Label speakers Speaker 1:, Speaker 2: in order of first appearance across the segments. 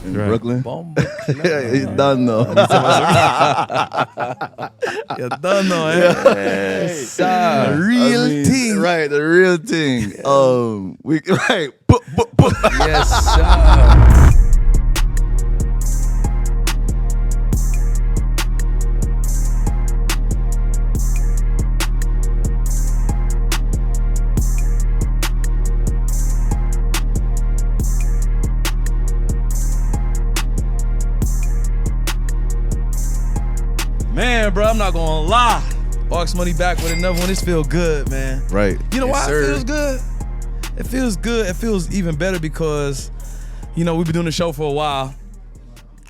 Speaker 1: in Brooklyn.
Speaker 2: Yeah,
Speaker 1: he's done though.
Speaker 2: You done though, eh?
Speaker 1: The real thing, right? The real thing. We right.
Speaker 2: Yes, sir. Man, bro, I'm not gonna lie. AUXMONEY back with another one. This feel good, man.
Speaker 1: Right.
Speaker 2: You know why
Speaker 1: sir.
Speaker 2: it feels good? It feels good. It feels even better because, we've been doing the show for a while.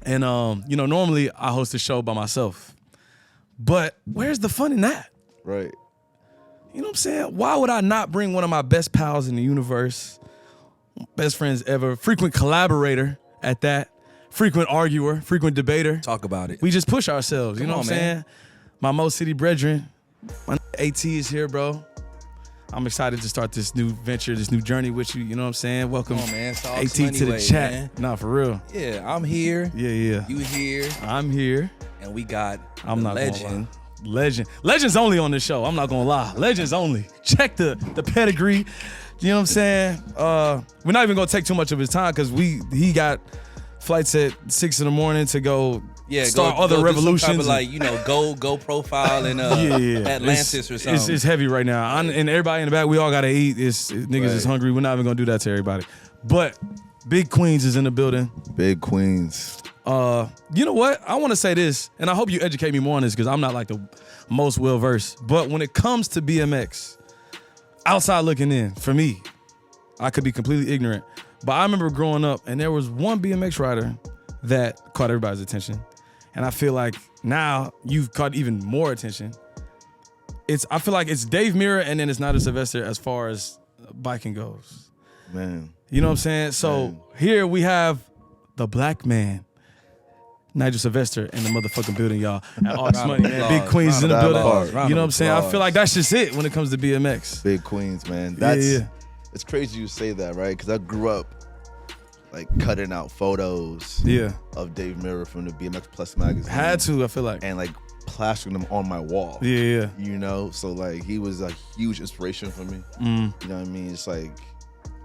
Speaker 2: And, normally I host the show by myself. But where's the fun in that?
Speaker 1: Right.
Speaker 2: You know what I'm saying? Why would I not bring one of my best pals in the universe, best friends ever, frequent collaborator at that, frequent arguer, frequent debater.
Speaker 3: Talk about it.
Speaker 2: We just push ourselves, you know what I'm saying? My Mo City brethren, my AT is here, bro. I'm excited to start this new venture, this new journey with you, you know what I'm saying? Welcome,
Speaker 3: Come on, man. It's
Speaker 2: AT
Speaker 3: AUXMONEY
Speaker 2: to the
Speaker 3: way,
Speaker 2: chat.
Speaker 3: man.
Speaker 2: Nah, for real.
Speaker 3: Yeah, I'm here.
Speaker 2: Yeah.
Speaker 3: You here.
Speaker 2: I'm here.
Speaker 3: And we got
Speaker 2: I'm not
Speaker 3: legend.
Speaker 2: gonna lie. Legends only on this show. I'm not gonna lie. Legends only. Check the pedigree. You know what I'm saying? We're not even gonna take too much of his time because he got flights at 6 a.m. to go start other revolutions.
Speaker 3: Do some type of go profile in Atlantis or something.
Speaker 2: It's heavy right now. And everybody in the back, we all gotta eat. Niggas is hungry. We're not even gonna do that to everybody. But Big Queens is in the building.
Speaker 1: Big Queens.
Speaker 2: You know what? I want to say this, and I hope you educate me more on this because I'm not like the most well-versed. But when it comes to BMX, outside looking in, for me, I could be completely ignorant. But I remember growing up, and there was one BMX rider that caught everybody's attention. And I feel like now you've caught even more attention. I feel like it's Dave Mirra, and then it's Nigel Sylvester as far as biking goes.
Speaker 1: Man.
Speaker 2: You know what I'm saying? So here we have the black man, Nigel Sylvester, in the motherfucking building, y'all. At AUXMONEY, man. Big Queens in the building. You know what I'm saying? I feel like that's just it when it comes to BMX.
Speaker 1: Big Queens, man. It's crazy you say that, right? Because I grew up like cutting out photos of Dave Mirra from the BMX Plus magazine.
Speaker 2: Had to, I feel like.
Speaker 1: And like plastering them on my wall.
Speaker 2: Yeah.
Speaker 1: You know? So like he was a huge inspiration for me. You know what I mean? It's like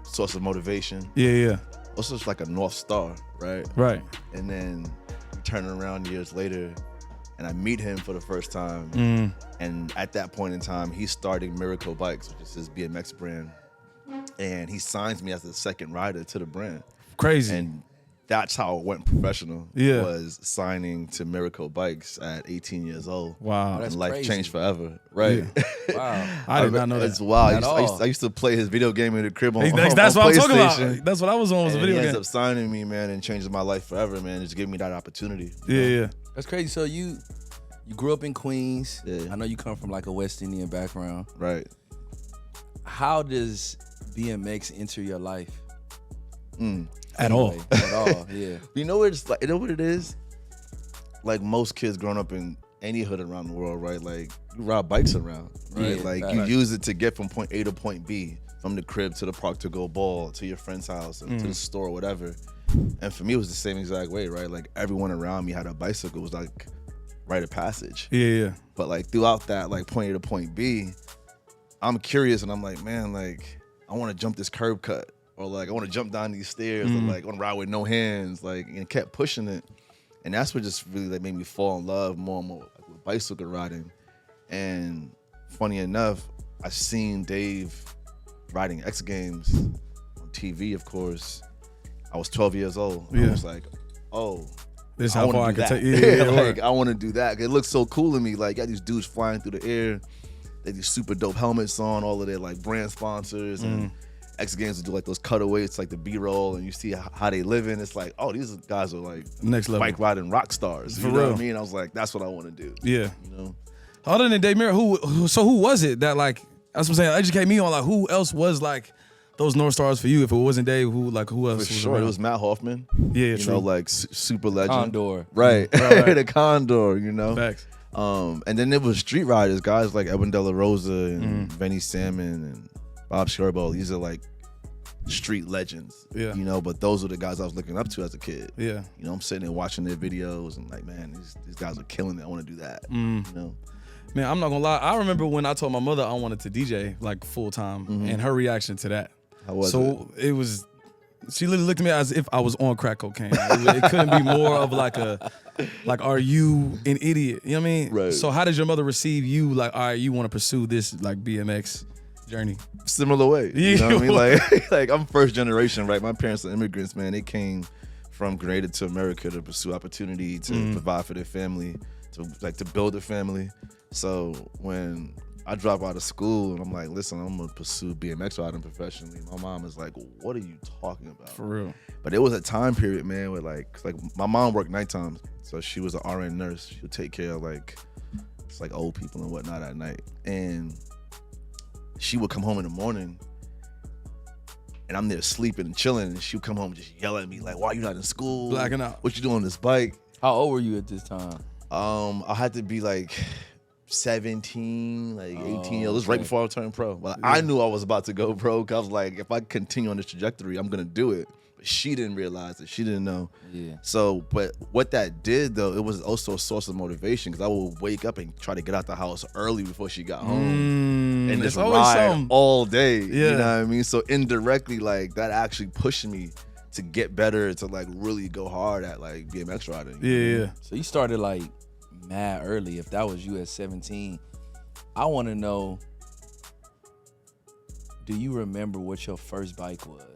Speaker 1: source of motivation.
Speaker 2: Yeah.
Speaker 1: Also it's like a North Star, right?
Speaker 2: Right.
Speaker 1: And then you turn around years later and I meet him for the first time. And at that point in time, he's starting Miracle Bikes, which is his BMX brand. And he signs me as the second rider to the brand.
Speaker 2: Crazy.
Speaker 1: And that's how it went professional.
Speaker 2: Yeah.
Speaker 1: Was signing to Miracle Bikes at 18 years old.
Speaker 2: Wow.
Speaker 1: And
Speaker 3: That's
Speaker 1: life
Speaker 3: crazy.
Speaker 1: changed forever. Right.
Speaker 3: Yeah. Wow.
Speaker 2: I did not know that.
Speaker 1: It's wild.
Speaker 3: At
Speaker 1: I used to play his video game in the crib on
Speaker 2: That's what I'm talking
Speaker 1: PlayStation.
Speaker 2: about. That's what I was on, was a
Speaker 1: And
Speaker 2: video
Speaker 1: he
Speaker 2: game.
Speaker 1: ends up signing me, man, and changing my life forever, man. Just giving me that opportunity.
Speaker 2: Yeah.
Speaker 3: That's crazy. So you grew up in Queens.
Speaker 1: Yeah.
Speaker 3: I know you come from like a West Indian background.
Speaker 1: Right.
Speaker 3: How does BMX enter your life?
Speaker 2: At all.
Speaker 3: At all, yeah.
Speaker 1: You know what it is? Like most kids growing up in any hood around the world, right? Like you ride bikes around, right?
Speaker 3: Yeah,
Speaker 1: like you use it to get from point A to point B, from the crib to the park to go ball, to your friend's house, and to the store, or whatever. And for me, it was the same exact way, right? Like everyone around me had a bicycle. It was like rite of passage.
Speaker 2: Yeah.
Speaker 1: But like throughout that, like point A to point B, I'm curious and I'm like, man, like I want to jump this curb cut, or like I want to jump down these stairs, or like I want to ride with no hands, like, and kept pushing it. And that's what just really like made me fall in love more and more with bicycle riding. And funny enough, I seen Dave riding X Games on TV, of course. I was 12 years old.
Speaker 2: Yeah.
Speaker 1: I was like, oh,
Speaker 2: This is
Speaker 1: I
Speaker 2: how
Speaker 1: wanna
Speaker 2: far I
Speaker 1: do
Speaker 2: can
Speaker 1: that.
Speaker 2: take. Yeah,
Speaker 1: like I want to do that. It looks so cool to me. Like got these dudes flying through the air. They have these super dope helmets on, all of their like brand sponsors, and X Games would do like those cutaways, like the B-roll, and you see how they living. It's like, oh, these guys are like
Speaker 2: Next level.
Speaker 1: bike riding rock stars.
Speaker 2: For
Speaker 1: You know
Speaker 2: real.
Speaker 1: what I mean? I was like, that's what I want to do.
Speaker 2: Yeah.
Speaker 1: You know?
Speaker 2: Other than Dave Mirra, who was it that like, that's what I'm saying, educate me on like who else was like those North Stars for you? If it wasn't Dave, who else?
Speaker 1: For
Speaker 2: was
Speaker 1: sure,
Speaker 2: around?
Speaker 1: it was Matt Hoffman.
Speaker 2: Yeah,
Speaker 1: you
Speaker 2: true.
Speaker 1: know, like super legend.
Speaker 3: Condor.
Speaker 1: Right.
Speaker 2: Right.
Speaker 1: The Condor, you know.
Speaker 2: Facts.
Speaker 1: And then there was street riders, guys like Edwin De La Rosa and Benny Salmon and Bob Sherbo. These are like street legends.
Speaker 2: Yeah.
Speaker 1: You know, but those are the guys I was looking up to as a kid.
Speaker 2: Yeah.
Speaker 1: You know, I'm sitting there watching their videos and like, man, these guys are killing it. I want to do that. You know.
Speaker 2: Man, I'm not gonna lie. I remember when I told my mother I wanted to DJ like full time, and her reaction to that.
Speaker 1: How was
Speaker 2: it was. She literally looked at me as if I was on crack cocaine. It couldn't be more of like are you an idiot? You know what I mean?
Speaker 1: Right.
Speaker 2: So how did your mother receive you? Like, all right, you want to pursue this like BMX journey?
Speaker 1: Similar way. You know what I mean? Like I'm first generation, right? My parents are immigrants, man. They came from Grenada to America to pursue opportunity, to provide for their family, to build a family. So when I drop out of school and I'm like, listen, I'm gonna pursue BMX riding professionally, my mom is like, what are you talking about?
Speaker 2: For real.
Speaker 1: But it was a time period, man, where like my mom worked nighttime, so she was an RN nurse. She would take care of like old people and whatnot at night. And she would come home in the morning and I'm there sleeping and chilling, and she would come home and just yell at me like, why you not in school?
Speaker 2: Blacking out.
Speaker 1: What you doing on this bike?
Speaker 3: How old were you at this time?
Speaker 1: I had to be like 17, like 18 years. It was right
Speaker 3: okay.
Speaker 1: before I turned pro. Well, I knew I was about to go pro, because I was like, if I continue on this trajectory, I'm gonna do it. But she didn't realize it. She didn't know.
Speaker 3: Yeah.
Speaker 1: So, but what that did though, it was also a source of motivation, because I would wake up and try to get out the house early before she got home, and just ride all day.
Speaker 2: Yeah.
Speaker 1: You know what I mean? So indirectly, like that actually pushed me to get better, to like really go hard at like BMX riding.
Speaker 2: Yeah.
Speaker 3: So you started like mad early. If that was you at 17, I want to know, do you remember what your first bike was?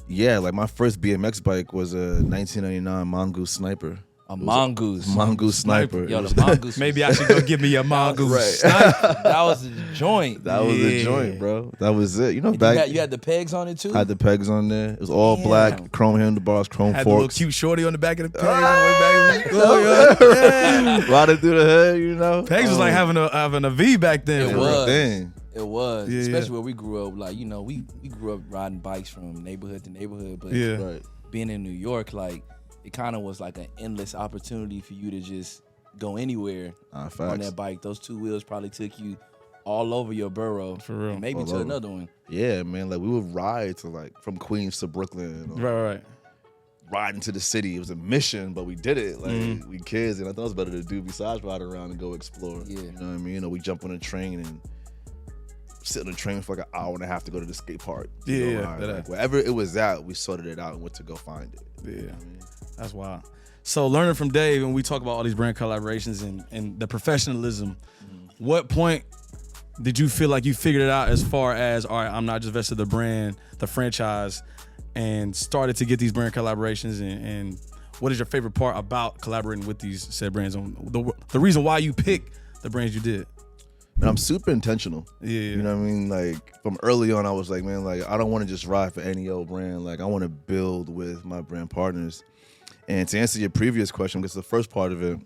Speaker 1: Yeah, like my first BMX bike was a 1999 Mongoose Sniper.
Speaker 3: A mongoose.
Speaker 1: Mongoose Sniper.
Speaker 3: Yo, the mongoose.
Speaker 2: Maybe I should go give me a mongoose.
Speaker 1: Right.
Speaker 3: That was the joint.
Speaker 1: That was the joint, bro. That was it. You know,
Speaker 3: You had the pegs on it too?
Speaker 1: had the pegs on there. It was all black, chrome handlebars, chrome
Speaker 2: Had the little
Speaker 1: forks.
Speaker 2: cute shorty on the back of the peg on the way back. Yeah.
Speaker 1: Riding through the hood, you know.
Speaker 2: Pegs was like having a V back then.
Speaker 3: It
Speaker 2: for
Speaker 3: was.
Speaker 2: real.
Speaker 1: Thing.
Speaker 3: It was,
Speaker 2: Yeah,
Speaker 3: especially
Speaker 2: yeah.
Speaker 3: where we grew up. Like, you know, we grew up riding bikes from neighborhood to neighborhood, but
Speaker 2: Yeah.
Speaker 1: Right.
Speaker 3: being in New York, like, it kind of was like an endless opportunity for you to just go anywhere on
Speaker 1: Facts.
Speaker 3: that bike. Those two wheels probably took you all over your borough,
Speaker 2: For real.
Speaker 3: and maybe
Speaker 1: All
Speaker 3: to
Speaker 1: over.
Speaker 3: another one.
Speaker 1: Yeah, man. Like we would ride to like from Queens to Brooklyn. Or
Speaker 2: Right.
Speaker 1: ride into the city. It was a mission, but we did it. Like
Speaker 2: Mm-hmm.
Speaker 1: we kids, and I thought it was better to do besides ride around and go explore.
Speaker 3: Yeah.
Speaker 1: You know what I mean? You know, we jump on a train and sit on the train for like an hour and a half to go to the skate park. to go
Speaker 2: Yeah,
Speaker 1: ride.
Speaker 2: that-
Speaker 1: Like, wherever it was at, we sorted it out and went to go find it.
Speaker 2: Yeah.
Speaker 1: You know what I mean?
Speaker 2: That's wild. So learning from Dave, and we talk about all these brand collaborations and the professionalism, what point did you feel like you figured it out as far as, all right, I'm not just vested the brand, the franchise, and started to get these brand collaborations, and what is your favorite part about collaborating with these said brands, on the reason why you pick the brands you did?
Speaker 1: And I'm super intentional.
Speaker 2: Yeah.
Speaker 1: You know what I mean? Like from early on, I was like, man, like I don't want to just ride for any old brand. Like I want to build with my brand partners. And to answer your previous question, because the first part of it,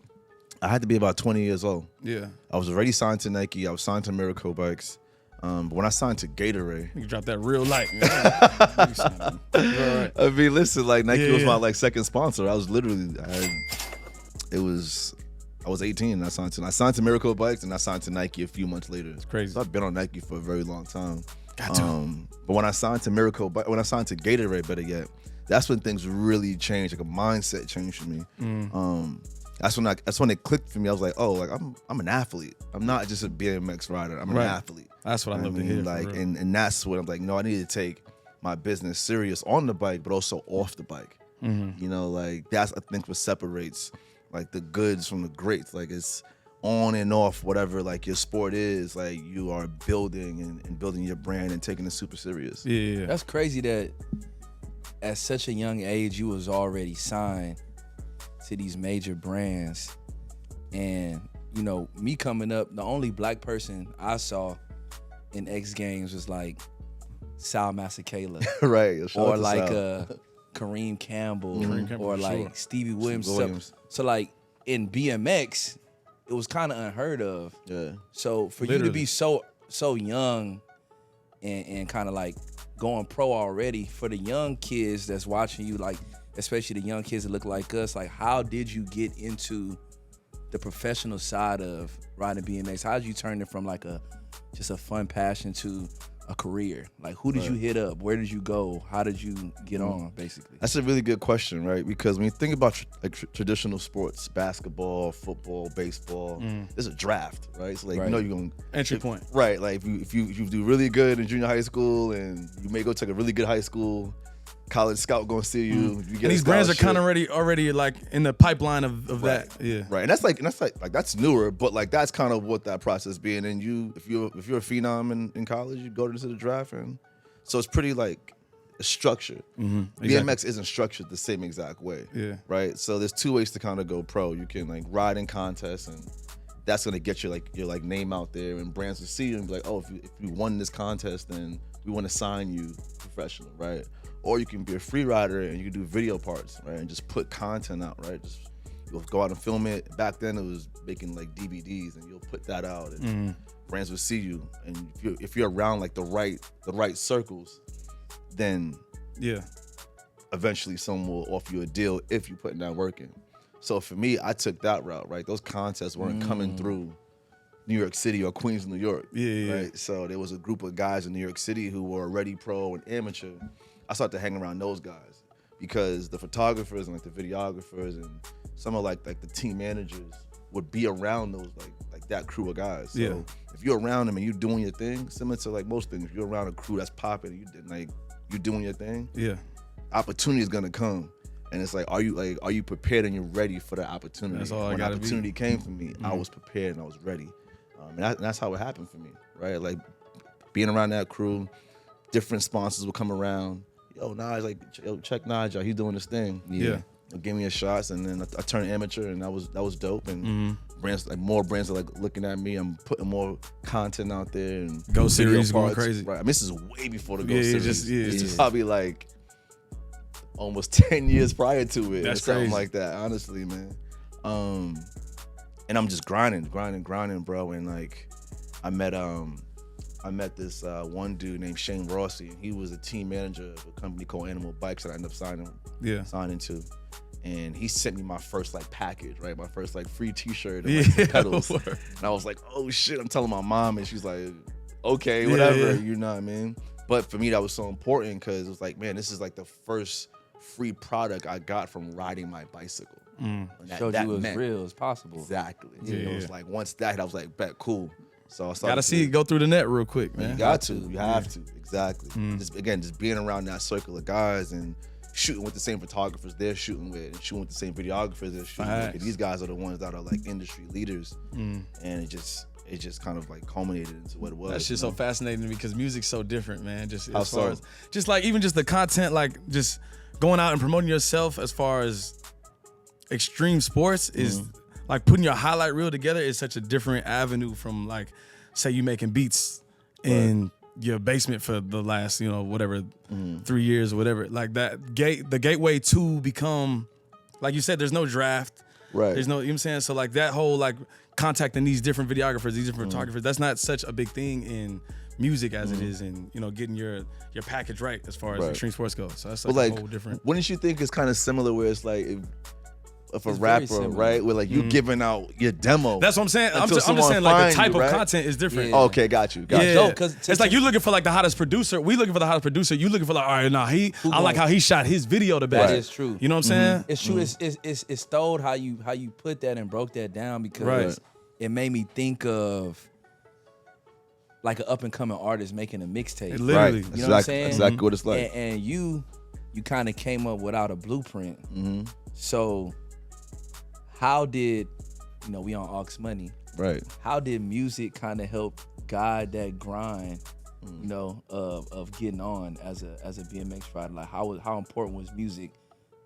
Speaker 1: I had to be about 20 years old.
Speaker 2: Yeah.
Speaker 1: I was already signed to Nike. I was signed to Miracle Bikes. But when I signed to Gatorade,
Speaker 2: You drop that real light. Right.
Speaker 1: I mean, listen, like Nike was
Speaker 2: Yeah.
Speaker 1: my like second sponsor. I was literally, I was 18 and I signed to Miracle Bikes, and I signed to Nike a few months later. It's
Speaker 2: crazy.
Speaker 1: So I've been on Nike for a very long time.
Speaker 2: Got to.
Speaker 1: But when I signed to when I signed to Gatorade, better yet, that's when things really changed. Like a mindset changed for me. That's when it clicked for me. I was like, oh, like I'm an athlete. I'm not just a BMX rider. I'm an
Speaker 2: Right.
Speaker 1: athlete.
Speaker 2: That's what I love to hear. for
Speaker 1: Like,
Speaker 2: real.
Speaker 1: and that's what I'm like. No, I need to take my business serious on the bike, but also off the bike.
Speaker 2: Mm-hmm.
Speaker 1: You know, like that's I think what separates like the goods from the greats. Like it's on and off whatever like your sport is. Like you are building and building your brand and taking it super serious.
Speaker 2: Yeah.
Speaker 3: That's crazy that at such a young age you was already signed to these major brands. And you know, me coming up, the only black person I saw in X Games was like Sal Masakela
Speaker 1: Right. Shout out
Speaker 3: or
Speaker 1: to
Speaker 3: like
Speaker 1: Sal.
Speaker 3: Kareem Campbell,
Speaker 2: Kareem Campbell,
Speaker 3: or
Speaker 2: for
Speaker 3: like
Speaker 2: sure.
Speaker 3: Stevie Williams.
Speaker 1: Stevie Williams.
Speaker 3: So like in BMX, it was kind of unheard of.
Speaker 1: Yeah.
Speaker 3: So for you
Speaker 2: Literally.
Speaker 3: to be so young and kind of like going pro already, for the young kids that's watching you, like especially the young kids that look like us, like how did you get into the professional side of riding BMX? How did you turn it from like just a fun passion to a career? Like, who did you hit up? Where did you go? How did you get on, basically?
Speaker 1: That's a really good question, right? Because when you think about traditional sports, basketball, football, baseball, there's a draft, right? So like, you know, you're going
Speaker 2: entry point,
Speaker 1: right? Like if you do really good in junior high school, and you may go to a really good high school, college scout gonna see you. You get
Speaker 2: and these brands are kind of already like in the pipeline of that,
Speaker 1: right. And that's newer, but like that's kind of what that process being. And if you're a phenom in college, you go to the draft, and so it's pretty like structured.
Speaker 2: Exactly.
Speaker 1: BMX isn't structured the same exact way, right? So there's two ways to kind of go pro. You can like ride in contests, and that's gonna get your name out there, and brands will see you and be like, oh, if you won this contest, then we want to sign you professional, right? Or you can be a free rider and you can do video parts, right? And just put content out, right? Just you'll go out and film it. Back then it was making like DVDs, and you'll put that out, and brands will see you. And if you're around like the right circles, then eventually someone will offer you a deal if you put in that work in. So for me, I took that route, right? Those contests weren't coming through New York City or Queens, New York, right? So there was a group of guys in New York City who were already pro and amateur. I started to hang around those guys because the photographers and like the videographers and some of like the team managers would be around those like that crew of guys. So if you're around them and you're doing your thing, similar to like most things, if you're around a crew that's popping, and you're doing your thing, opportunity is gonna come. And it's like, are you prepared and you're ready for the opportunity?
Speaker 2: That's all
Speaker 1: when opportunity came for me, I was prepared and I was ready. And that's how it happened for me, right? Like being around that crew, different sponsors would come around. Yo, Nige, like, yo, check Nigel, he's doing this thing. Give me a shots, and then I turned amateur, and that was dope. And brands, like more brands are like looking at me. I'm putting more content out there, and
Speaker 2: Go Series going crazy.
Speaker 1: Right, I mean, this is way before the Go Series. This is probably like almost 10 years prior to it.
Speaker 2: That's
Speaker 1: something
Speaker 2: crazy.
Speaker 1: like that, honestly, man. And I'm just grinding, bro. And like, I met this one dude named Shane Rossi, and he was a team manager of a company called Animal Bikes that I ended up signing to. And he sent me my first like package, right? My first like free t-shirt and like some pedals. And I was like, oh shit, I'm telling my mom, and she's like, okay, whatever, you know what I mean? But for me, that was so important because it was like, man, this is like the first free product I got from riding my bicycle.
Speaker 3: Showed you as real as possible.
Speaker 1: Exactly. It was like, once that hit, I was like, bet, cool. So I started
Speaker 2: gotta see it go through the net real quick, man.
Speaker 1: You got to. You have to. Exactly. Just being around that circle of guys and shooting with the same photographers they're shooting with, and shooting with the same videographers they're shooting with. These guys are the ones that are like industry leaders, and it just kind of like culminated into what it was.
Speaker 2: That's just so fascinating to me because music's so different, man. Just as far as just like even just the content, like just going out and promoting yourself as far as extreme sports is like putting your highlight reel together is such a different avenue from like, say you making beats in your basement for the last, 3 years or whatever. Like the gateway to become, like you said, there's no draft.
Speaker 1: Right.
Speaker 2: There's no, you know what I'm saying? So like that whole like contacting these different videographers, these different photographers, that's not such a big thing in music as it is in, getting your package right as far as extreme sports goes. So that's like a whole different.
Speaker 1: Wouldn't you think it's kind of similar where it's like if a rapper, right? Where like you giving out your demo.
Speaker 2: That's what I'm saying. I'm just saying like the type of content is different.
Speaker 1: Oh, okay, got you.
Speaker 3: Because
Speaker 2: it's like you looking for like the hottest producer. We looking for the hottest producer. You looking for like, all right, I like how he shot his video the best.
Speaker 3: That is true.
Speaker 2: You know what I'm saying?
Speaker 3: It's true. It's stoled how you put that and broke that down because it made me think of like an up and coming artist making a mixtape.
Speaker 2: Literally,
Speaker 3: you know what I'm saying?
Speaker 1: Exactly what it's like.
Speaker 3: And you kind of came up without a blueprint. So how did, we on AUXMONEY,
Speaker 1: right?
Speaker 3: How did music kind of help guide that grind, of getting on as a BMX rider? Like how important was music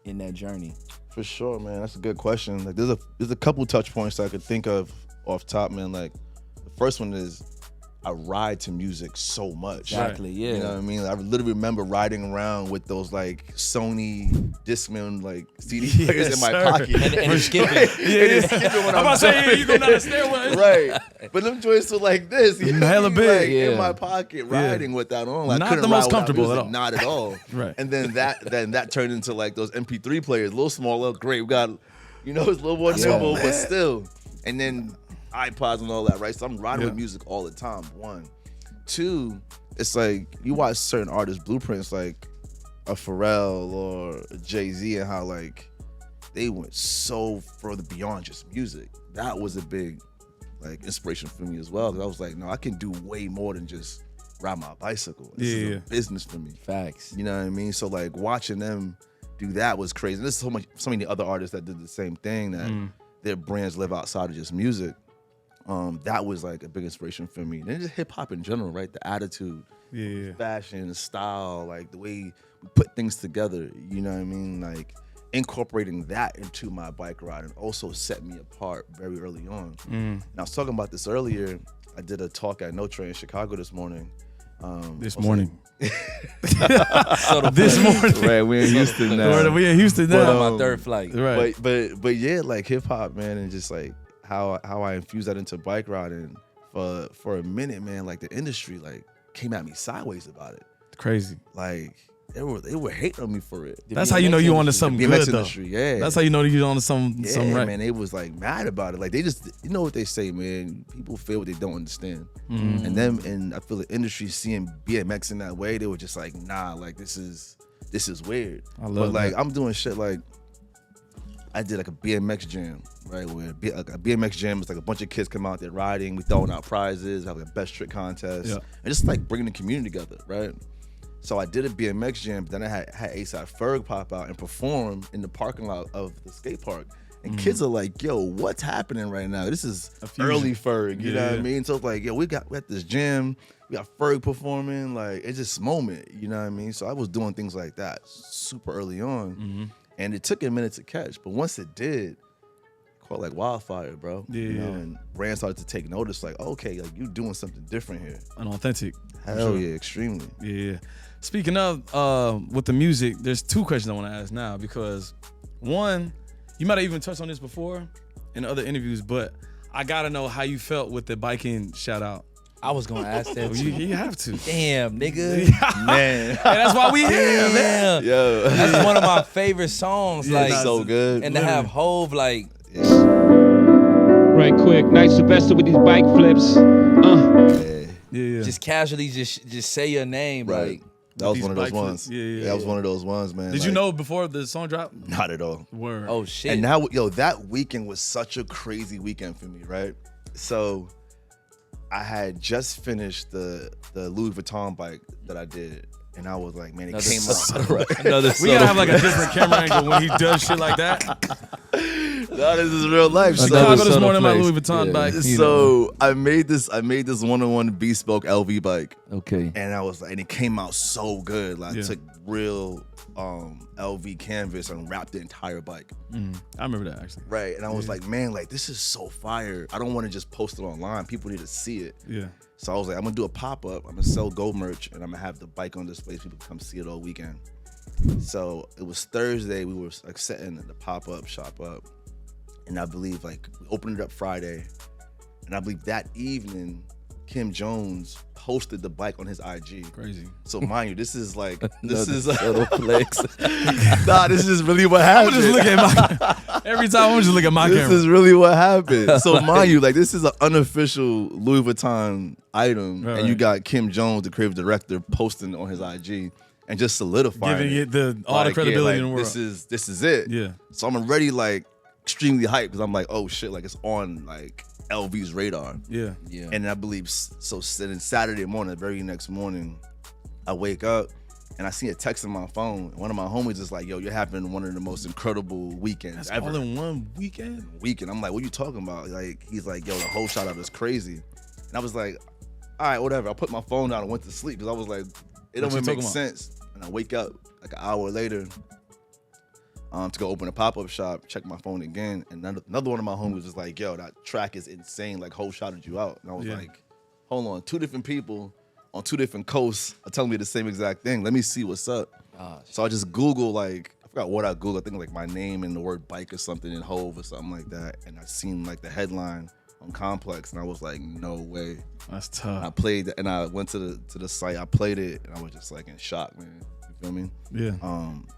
Speaker 3: in that journey?
Speaker 1: For sure, man. That's a good question. Like there's a couple touch points I could think of off top, man. Like the first one is I ride to music so much.
Speaker 3: Exactly, yeah.
Speaker 1: You know what I mean? I literally remember riding around with those like Sony Discman like CD players in my pocket.
Speaker 3: And skipping.
Speaker 1: And skipping when
Speaker 2: I'm about to say, you go down the stairway.
Speaker 1: Right. But them joints were like this. You know
Speaker 2: hella
Speaker 1: what I mean?
Speaker 2: big.
Speaker 1: Like, in my pocket, riding with that on. Like,
Speaker 2: Not
Speaker 1: couldn't
Speaker 2: the
Speaker 1: ride
Speaker 2: most
Speaker 1: without
Speaker 2: comfortable
Speaker 1: music.
Speaker 2: at all.
Speaker 1: Not at all.
Speaker 2: Right.
Speaker 1: And then that turned into like those MP3 players, a little smaller, great. We got, it's a little more nimble, but still. And then iPods and all that, right? So I'm riding with music all the time, one. two, it's like you watch certain artists' blueprints, like a Pharrell or a Jay-Z, and how like they went so further beyond just music. That was a big like inspiration for me as well. 'Cause I was like, no, I can do way more than just ride my bicycle. This is a business for me.
Speaker 3: Facts.
Speaker 1: You know what I mean? So like watching them do that was crazy. And there's so many other artists that did the same thing, that their brands live outside of just music. That was like a big inspiration for me. And just hip hop in general, right? The attitude, fashion, style, like the way we put things together. You know what I mean? Like incorporating that into my bike ride and also set me apart very early on. And I was talking about this earlier. I did a talk at Notre in Chicago this morning.
Speaker 2: This morning.
Speaker 3: This
Speaker 2: morning.
Speaker 1: Right, we're in Houston now.
Speaker 2: We in Houston now.
Speaker 3: On my third flight.
Speaker 2: Right.
Speaker 1: But yeah, like hip hop, man, and just like how I infused that into bike riding for a minute, man. Like the industry like came at me sideways about it.
Speaker 2: Crazy.
Speaker 1: Like they were hating on me for it.
Speaker 2: That's how you know you onto something good, though.
Speaker 1: Industry, yeah.
Speaker 2: That's how you know you're onto some right.
Speaker 1: Man, they was like mad about it. Like they just, you know what they say, man. People feel what they don't understand, and I feel the industry seeing BMX in that way, they were just like, nah, like this is weird.
Speaker 2: I love
Speaker 1: but like
Speaker 2: that.
Speaker 1: I'm doing shit like I did like a BMX jam, right? Where a BMX jam is like a bunch of kids come out there riding, we throwing out prizes, have like a best trick contest, and just like bringing the community together, right? So I did a BMX jam, but then I had A$AP Ferg pop out and perform in the parking lot of the skate park. And kids are like, yo, what's happening right now? This is early Ferg, you know what I mean? So it's like, yo, we at this jam, we got Ferg performing, like it's just moment, you know what I mean? So I was doing things like that super early on. And it took a minute to catch, but once it did, caught like wildfire, bro. You know, and brands started to take notice, like, okay, like you doing something different here.
Speaker 2: Unauthentic.
Speaker 1: Hell yeah, extremely.
Speaker 2: Yeah. Speaking of with the music, there's two questions I want to ask now, because one, you might have even touched on this before in other interviews, but I gotta know how you felt with the biking shout out.
Speaker 3: I was gonna ask that too.
Speaker 2: You have to.
Speaker 3: Damn, nigga.
Speaker 1: Man.
Speaker 2: And that's why we here, man.
Speaker 1: Yo.
Speaker 3: That's one of my favorite songs.
Speaker 1: Yeah,
Speaker 3: like
Speaker 1: so good.
Speaker 3: And to have Hove like
Speaker 4: Right quick, Nigel Sylvester with these bike flips.
Speaker 2: Yeah.
Speaker 3: just casually just say your name.
Speaker 1: Right.
Speaker 3: Like
Speaker 1: That was
Speaker 2: These
Speaker 1: one of those
Speaker 2: bike
Speaker 1: ones.
Speaker 2: flips. Yeah.
Speaker 1: That was one of those ones, man.
Speaker 2: Did
Speaker 1: like,
Speaker 2: you know before the song dropped?
Speaker 1: Not at all.
Speaker 2: Word.
Speaker 3: oh shit.
Speaker 1: And now, yo, that weekend was such a crazy weekend for me, right? So I had just finished the Louis Vuitton bike that I did. And I was like, man, it came out. Right?
Speaker 3: Another
Speaker 2: We gotta have like a different camera angle when he does shit like that.
Speaker 1: No, this is real life.
Speaker 2: Chicago
Speaker 1: So,
Speaker 2: this morning, my Louis Vuitton bike.
Speaker 1: so I made this one-on-one bespoke LV bike.
Speaker 3: Okay.
Speaker 1: And I was like, and it came out so good. Like I took real LV canvas and wrapped the entire bike.
Speaker 2: I remember that actually.
Speaker 1: Right. And I was like, man, like this is so fire. I don't want to just post it online. People need to see it.
Speaker 2: Yeah.
Speaker 1: So I was like, I'm gonna do a pop-up. I'm gonna sell gold merch and I'm gonna have the bike on display so people can come see it all weekend. So it was Thursday, we were like setting the pop-up shop up. And I believe like we opened it up Friday. And I believe that evening, Kim Jones posted the bike on his IG.
Speaker 2: Crazy.
Speaker 1: So mind you, this is like
Speaker 3: Subtle flex.
Speaker 1: nah, this is really what happened.
Speaker 2: I'm just looking at my every time. I'm just looking at my
Speaker 1: This
Speaker 2: camera.
Speaker 1: is really what happened. So mind you, like this is an unofficial Louis Vuitton item, and you got Kim Jones, the creative director, posting on his IG and just solidifying
Speaker 2: Giving it all the
Speaker 1: Like,
Speaker 2: credibility in the world.
Speaker 1: This is it.
Speaker 2: Yeah.
Speaker 1: So I'm already like extremely hyped because I'm like, oh shit, like it's on like LV's radar.
Speaker 2: Yeah.
Speaker 3: Yeah.
Speaker 1: And I believe so. Then Saturday morning, the very next morning, I wake up and I see a text on my phone. One of my homies is like, "Yo, you're having one of the most incredible weekends
Speaker 2: That's
Speaker 1: ever."
Speaker 2: all in one weekend.
Speaker 1: I'm like, "What you talking about?" Like, he's like, "Yo, the whole shout out is crazy," and I was like, "All right, whatever." I put my phone down and went to sleep because I was like, "It don't
Speaker 2: you
Speaker 1: even make
Speaker 2: talking about?
Speaker 1: sense." And I wake up like an hour later. To go open a pop-up shop, check my phone again, and another one of my homies was like, "Yo, that track is insane. Like, Ho shouted you out," and I was like, "Hold on, two different people on two different coasts are telling me the same exact thing. Let me see what's up." So I just Google like I forgot what I Googled. I think like my name and the word bike or something in Hove or something like that, and I seen like the headline on Complex, and I was like, "No way."
Speaker 2: That's tough.
Speaker 1: I played and I went to the site. I played it, and I was just like in shock, man. You feel me?
Speaker 2: Yeah.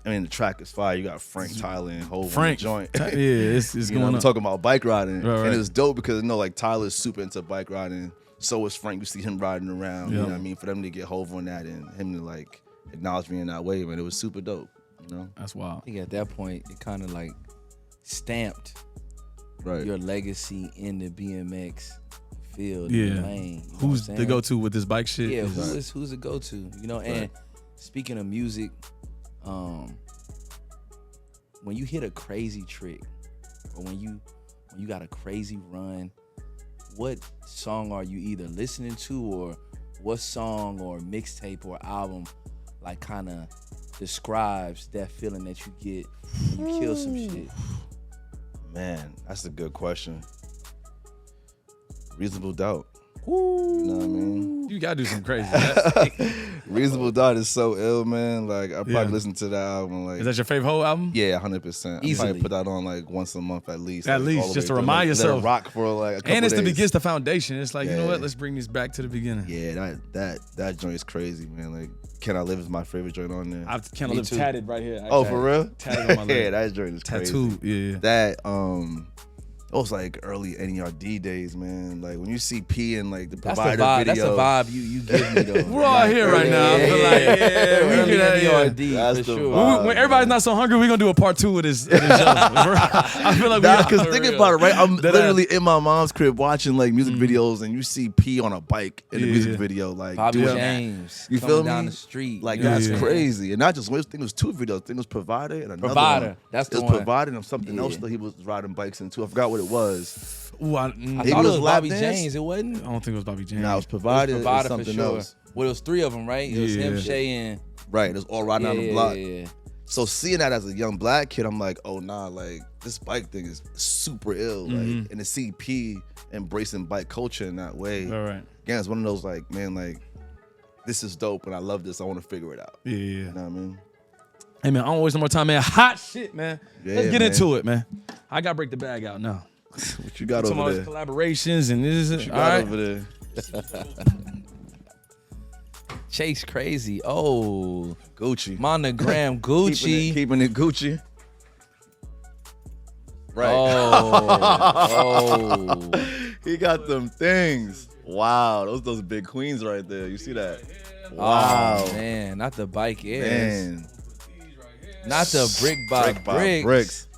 Speaker 1: I mean, the track is fire. You got Frank, Tyler, and Hove
Speaker 2: Frank.
Speaker 1: on the joint.
Speaker 2: Yeah, it's
Speaker 1: You know,
Speaker 2: going
Speaker 1: I'm
Speaker 2: on.
Speaker 1: talking about bike riding,
Speaker 2: Right.
Speaker 1: and it's dope because like Tyler's super into bike riding, so was Frank. You see him riding around. You
Speaker 2: Yeah.
Speaker 1: know what I mean? For them to get Hov on that and him to like acknowledge me in that way, man, it was super dope. You know?
Speaker 2: That's wild.
Speaker 3: I think at that point it kind of like stamped
Speaker 1: Right.
Speaker 3: your legacy in the BMX field.
Speaker 2: Yeah.
Speaker 3: In the lane, you know what
Speaker 2: Who's
Speaker 3: I'm
Speaker 2: the
Speaker 3: saying?
Speaker 2: go-to with this bike shit?
Speaker 3: Yeah,
Speaker 2: Is-
Speaker 3: who's a go-to? You know, and speaking of music, when you hit a crazy trick or when you got a crazy run, what song are you either listening to, or what song or mixtape or album like kind of describes that feeling that you get when you kill some shit?
Speaker 1: Man, that's a good question. Reasonable Doubt. You know what I mean?
Speaker 2: You gotta do some crazy.
Speaker 1: Reasonable Doubt is so ill, man. Like I probably
Speaker 2: Yeah.
Speaker 1: listen to that album. Like
Speaker 2: Is that your favorite whole album?
Speaker 1: yeah, 100%. I
Speaker 3: Easily.
Speaker 1: probably put that on like once a month at least.
Speaker 2: At
Speaker 1: like,
Speaker 2: least,
Speaker 1: all the
Speaker 2: just
Speaker 1: way
Speaker 2: to
Speaker 1: through.
Speaker 2: remind
Speaker 1: Like,
Speaker 2: yourself.
Speaker 1: Let it rock for like a couple
Speaker 2: And it's
Speaker 1: days.
Speaker 2: the foundation. It's like, you know
Speaker 1: Yeah.
Speaker 2: what? Let's bring this back to the beginning.
Speaker 1: Yeah, that joint is crazy, man. Like Can I Live is my favorite joint on there.
Speaker 2: I kind
Speaker 3: Me
Speaker 2: of live
Speaker 3: too.
Speaker 2: tatted right here.
Speaker 1: Oh, for real?
Speaker 2: Tatted on my leg.
Speaker 1: Yeah, that joint is crazy.
Speaker 2: Tattoo. Yeah.
Speaker 1: That it was like early NERD days, man. Like when you see P in like the
Speaker 3: That's the
Speaker 1: Provider
Speaker 3: vibe.
Speaker 1: video.
Speaker 3: That's the vibe you give me though.
Speaker 2: We're all here right now. I feel like, yeah, we
Speaker 3: Early
Speaker 2: can have, yeah.
Speaker 3: NERD
Speaker 1: That's
Speaker 3: for
Speaker 1: the
Speaker 3: sure.
Speaker 1: vibe.
Speaker 2: When everybody's not so hungry, we're gonna do a part 2 of this. I feel like
Speaker 1: Because think about it, right? I'm
Speaker 2: That
Speaker 1: literally in my mom's crib watching like music videos, and you see P on a bike in the
Speaker 2: Yeah.
Speaker 1: music video, like
Speaker 3: Bobby
Speaker 1: doing that.
Speaker 3: James,
Speaker 1: You
Speaker 3: coming
Speaker 1: feel
Speaker 3: down
Speaker 1: me?
Speaker 3: the street.
Speaker 1: Like
Speaker 3: you know
Speaker 1: that's
Speaker 3: what I'm saying?
Speaker 1: crazy, and not just one. I think it was 2 videos. I think it was Provider and another
Speaker 3: Provider,
Speaker 1: one.
Speaker 3: that's the
Speaker 1: it was
Speaker 3: one.
Speaker 1: Provider and something else
Speaker 3: Yeah.
Speaker 1: that he was riding bikes into. I forgot what it was.
Speaker 2: Ooh, I
Speaker 3: I
Speaker 1: He
Speaker 3: thought it
Speaker 1: was
Speaker 3: was
Speaker 1: lap
Speaker 3: Bobby
Speaker 1: dance?
Speaker 3: James. It wasn't.
Speaker 2: don't think it was Bobby James.
Speaker 1: Now it was
Speaker 3: It
Speaker 1: Provider,
Speaker 3: was
Speaker 1: and
Speaker 3: Provider for
Speaker 1: something
Speaker 3: sure.
Speaker 1: else.
Speaker 3: Well, it was 3 of them, right? It was him,
Speaker 2: Yeah.
Speaker 3: Shay, and
Speaker 1: Right, it was all riding on the block.
Speaker 3: yeah.
Speaker 1: So seeing that as a young black kid, I'm like, oh nah, like this bike thing is super ill. Like, and to see P embracing bike culture in that way,
Speaker 2: All right.
Speaker 1: again, it's one of those like, man, like this is dope, and I love this. I want to figure it out.
Speaker 2: Yeah.
Speaker 1: You know what I mean?
Speaker 2: Hey man, I don't waste no more time, man. Hot shit, man.
Speaker 1: Yeah,
Speaker 2: Let's get
Speaker 1: man.
Speaker 2: into it, man. I gotta break the bag out now.
Speaker 1: What you got
Speaker 2: Some
Speaker 1: over
Speaker 2: of
Speaker 1: there?
Speaker 2: those collaborations and this
Speaker 1: What
Speaker 2: is
Speaker 1: you
Speaker 2: all
Speaker 1: got
Speaker 2: right.
Speaker 1: over there?
Speaker 3: Chase crazy. Oh,
Speaker 1: Gucci.
Speaker 3: monogram Gucci.
Speaker 1: Keeping it Gucci. Right.
Speaker 3: Oh,
Speaker 1: He got them things. Wow, those big queens right there. You see that?
Speaker 3: oh,
Speaker 1: Wow.
Speaker 3: man, not the bike airs,
Speaker 1: Man.
Speaker 3: not the brick by bricks,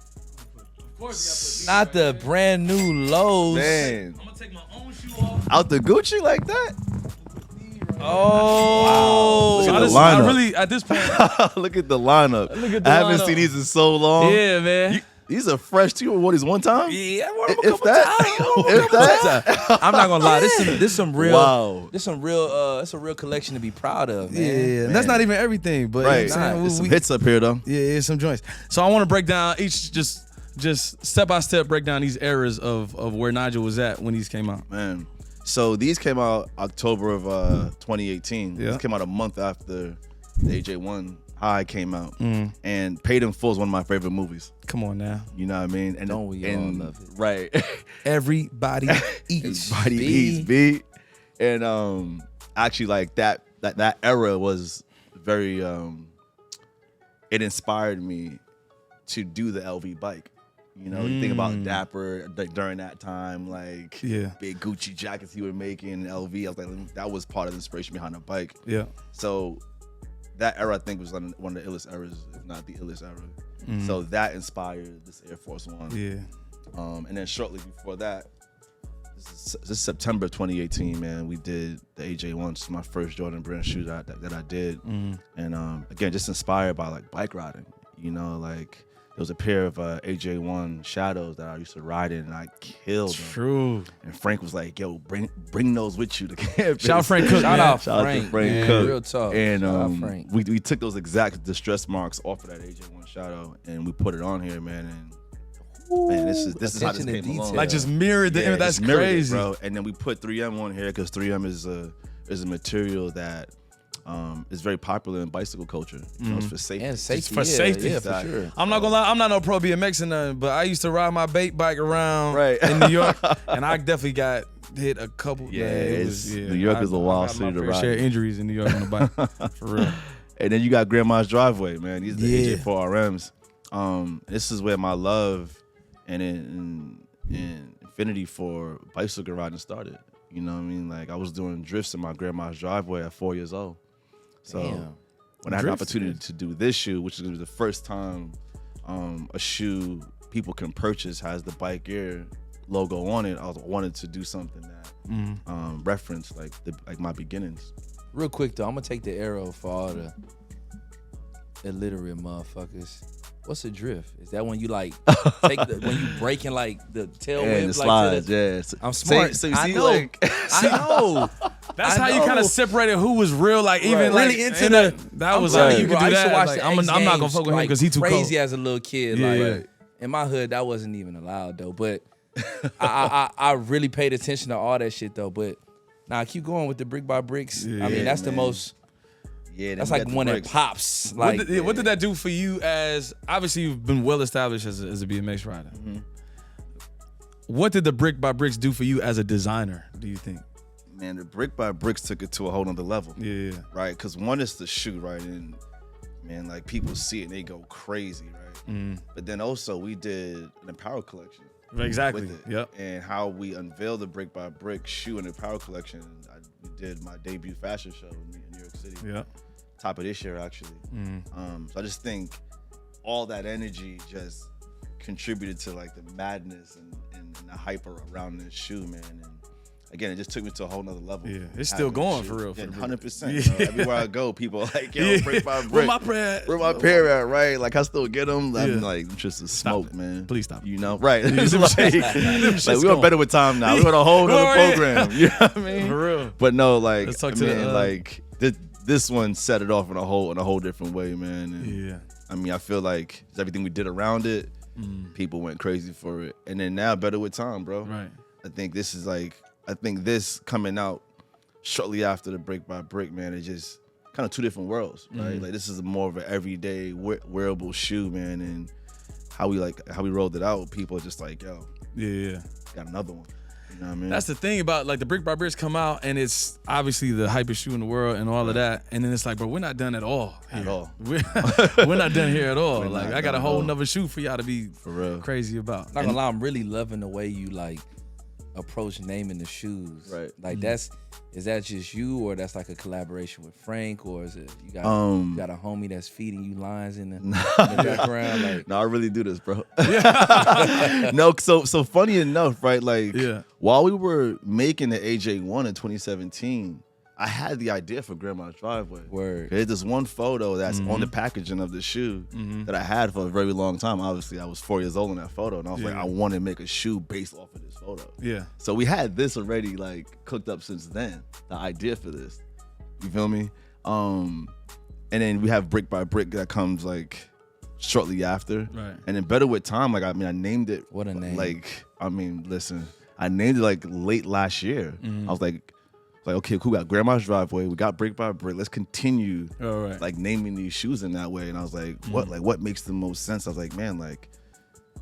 Speaker 1: bricks.
Speaker 3: not the brand new lows.
Speaker 1: Man.
Speaker 2: I'm gonna take my own shoe off.
Speaker 1: Out the Gucci like that?
Speaker 3: Oh,
Speaker 1: Look at
Speaker 2: I,
Speaker 1: the
Speaker 2: just, I
Speaker 1: lineup.
Speaker 2: really at this point.
Speaker 1: Look at the lineup.
Speaker 2: Look at the
Speaker 1: I haven't
Speaker 2: lineup.
Speaker 1: seen these in so long.
Speaker 2: Yeah, man.
Speaker 1: These are fresh too. What these one time?
Speaker 3: yeah, I wore them a
Speaker 1: If
Speaker 3: couple
Speaker 1: that?
Speaker 3: times.
Speaker 1: If that?
Speaker 3: I'm not gonna lie. This some real.
Speaker 1: Wow.
Speaker 3: This some real. It's a real collection to be proud of, man.
Speaker 2: Yeah, and that's not even everything, but
Speaker 1: Right.
Speaker 2: you know what I'm saying?
Speaker 1: There's some hits up here though.
Speaker 2: Yeah, some joints. So I want to break down each just step by step break down these eras of where Nigel was at when these came out.
Speaker 1: Man. So these came out October of 2018.
Speaker 2: Yeah.
Speaker 1: These came out a month after the AJ1 High came out.
Speaker 2: Mm.
Speaker 1: And Paid in Full is one of my favorite movies.
Speaker 2: Come on now.
Speaker 1: You know what I mean? And
Speaker 3: Don't we all love it?
Speaker 1: Right.
Speaker 3: Everybody eats.
Speaker 1: Body
Speaker 3: B.
Speaker 1: eats beat. And actually like that era was very it inspired me to do the LV bike. You know, you think about Dapper like, during that time, like
Speaker 2: Yeah.
Speaker 1: big Gucci jackets he was making, LV. I was like, that was part of the inspiration behind the bike.
Speaker 2: Yeah.
Speaker 1: So that era, I think, was one of the illest eras, if not the illest era. So that inspired this Air Force One.
Speaker 2: Yeah.
Speaker 1: And then shortly before that, this is September 2018, man, we did the AJ1. It's my first Jordan brand shoe that I did. And again, just inspired by like bike riding. You know, like there was a pair of AJ1 Shadows that I used to ride in, and I killed them.
Speaker 2: True.
Speaker 1: And Frank was like, "Yo, bring those with you to campus."
Speaker 2: Shout out Frank Cook,
Speaker 3: Shout
Speaker 2: man.
Speaker 3: out
Speaker 1: Shout out
Speaker 3: Frank,
Speaker 1: to Frank
Speaker 3: man.
Speaker 1: Cook.
Speaker 3: Real talk.
Speaker 1: And
Speaker 3: Shout out Frank.
Speaker 1: we took those exact distress marks off of that AJ1 Shadow, and we put it on here, man. And man, this is how this
Speaker 3: Attention to
Speaker 1: came along.
Speaker 3: detail.
Speaker 2: Like just mirrored the image. That's
Speaker 1: just mirrored it,
Speaker 2: crazy.
Speaker 1: bro. And then we put 3M on here because 3M is a material that is very popular in bicycle culture. You know, it's for safety.
Speaker 3: And safety.
Speaker 2: for safety.
Speaker 3: Yeah, for sure.
Speaker 2: I'm not gonna lie, I'm not no pro BMX and nothing, but I used to ride my bait bike around
Speaker 1: Right.
Speaker 2: in New York, and I definitely got hit a couple.
Speaker 1: Yeah,
Speaker 2: man, it
Speaker 1: it's-
Speaker 2: was,
Speaker 1: New York is a wild
Speaker 2: I've got my
Speaker 1: city to
Speaker 2: fair
Speaker 1: ride
Speaker 2: share of
Speaker 1: in.
Speaker 2: injuries in New York on the bike, for real.
Speaker 1: And then you got Grandma's Driveway, man. These are the
Speaker 2: Yeah.
Speaker 1: AJ4 RMs. This is where my love and infinity for bicycle riding started. You know what I mean? Like I was doing drifts in my grandma's driveway at 4 years old. So when I had the opportunity to do this shoe, which is gonna be the first time a shoe people can purchase has the Bike Gear logo on it, I wanted to do something that referenced like my beginnings.
Speaker 3: Real quick though, I'm gonna take the arrow for all the illiterate motherfuckers. What's a drift? Is that when you like take when you breaking like the tailwind?
Speaker 1: And the slides,
Speaker 3: yeah. I'm smart.
Speaker 1: So you
Speaker 3: I
Speaker 1: see,
Speaker 3: know.
Speaker 1: like,
Speaker 3: I know.
Speaker 2: That's how you kind of separated who was real, like even like
Speaker 3: really into the.
Speaker 2: That was
Speaker 3: telling
Speaker 2: how you could do
Speaker 3: I used to
Speaker 2: that.
Speaker 3: watch
Speaker 2: Like,
Speaker 3: the
Speaker 2: I'm
Speaker 3: X
Speaker 2: not gonna
Speaker 3: Games,
Speaker 2: fuck with him
Speaker 3: like,
Speaker 2: because he too
Speaker 3: crazy
Speaker 2: cold.
Speaker 3: as a little kid.
Speaker 2: Yeah,
Speaker 3: Like
Speaker 2: yeah.
Speaker 3: in my hood, that wasn't even allowed though. But I really paid attention to all that shit though. But now keep going with the brick by bricks. I mean that's the most.
Speaker 1: Yeah,
Speaker 3: That's like one that pops. Like
Speaker 2: What did that do for you? As obviously you've been well established as a BMX rider. What did the brick by bricks do for you as a designer? Do you think?
Speaker 1: Man, the brick by bricks took it to a whole nother level.
Speaker 2: Yeah.
Speaker 1: Right, because one is the shoe, right, and man, like people see it and they go crazy, right. But then also we did an apparel collection.
Speaker 2: Exactly.
Speaker 1: With it.
Speaker 2: Yep.
Speaker 1: And how we unveiled the brick by brick shoe and apparel collection. We did my debut fashion show in New York City.
Speaker 2: Yeah.
Speaker 1: Top of this year, actually. So I just think all that energy just contributed to like the madness and the hype around this shoe, man. And again, it just took me to a whole nother level.
Speaker 2: Yeah, it's still going for real.
Speaker 1: Yeah, 100%. Everywhere I go, people are like, yo, brick by brick.
Speaker 2: Where my pair at?
Speaker 1: Where my pair at, right? Like I still get them. I'm like, just a smoke, man.
Speaker 2: Please stop.
Speaker 1: You know, right? It's like we went better with time now. We on a whole nother program. You know what I mean?
Speaker 2: For real.
Speaker 1: But no, like,
Speaker 2: Let's talk
Speaker 1: I
Speaker 2: to
Speaker 1: mean, like this one set it off in a whole different way, man. And,
Speaker 2: Yeah.
Speaker 1: I mean, I feel like everything we did around it, people went crazy for it. And then now, better with time, bro.
Speaker 2: Right.
Speaker 1: I think this coming out shortly after the brick by brick, man, it's just kind of two different worlds, right? Like this is more of an everyday wearable shoe, man. And how we rolled it out, people are just like, yo,
Speaker 2: Yeah.
Speaker 1: got another one. You know what I mean?
Speaker 2: That's the thing about like the brick by bricks come out and it's obviously the hypest shoe in the world and all of that. And then it's like, bro, we're not done at all.
Speaker 1: At all.
Speaker 2: We're not done here at all.
Speaker 1: We're
Speaker 2: Like
Speaker 1: not
Speaker 2: I got a
Speaker 1: done at
Speaker 2: whole
Speaker 1: all.
Speaker 2: nother shoe for y'all to be
Speaker 1: For real.
Speaker 2: crazy about.
Speaker 3: not gonna lie, I'm really loving the way you like approach naming the shoes.
Speaker 1: Right.
Speaker 3: Like is that just you or that's like a collaboration with Frank or is it you got a homie that's feeding you lines in the background? Like
Speaker 1: No, I really do this, bro. No, so funny enough, right? Like while we were making the AJ1 in 2017, I had the idea for Grandma's Driveway.
Speaker 3: Word.
Speaker 1: There's this one photo that's on the packaging of the shoe that I had for a very long time. Obviously, I was 4 years old in that photo, and I was like, I want to make a shoe based off of this photo.
Speaker 2: Yeah.
Speaker 1: So we had this already like cooked up since then, the idea for this. You feel me? And then we have brick by brick that comes like shortly after.
Speaker 2: Right.
Speaker 1: And then better with time, like I named it.
Speaker 3: What a name.
Speaker 1: Like, I mean, listen, I named it like late last year. I was like, okay, cool, we got Grandma's Driveway, we got brick by brick. Let's continue like naming these shoes in that way. And I was like, what makes the most sense? I was like, man, like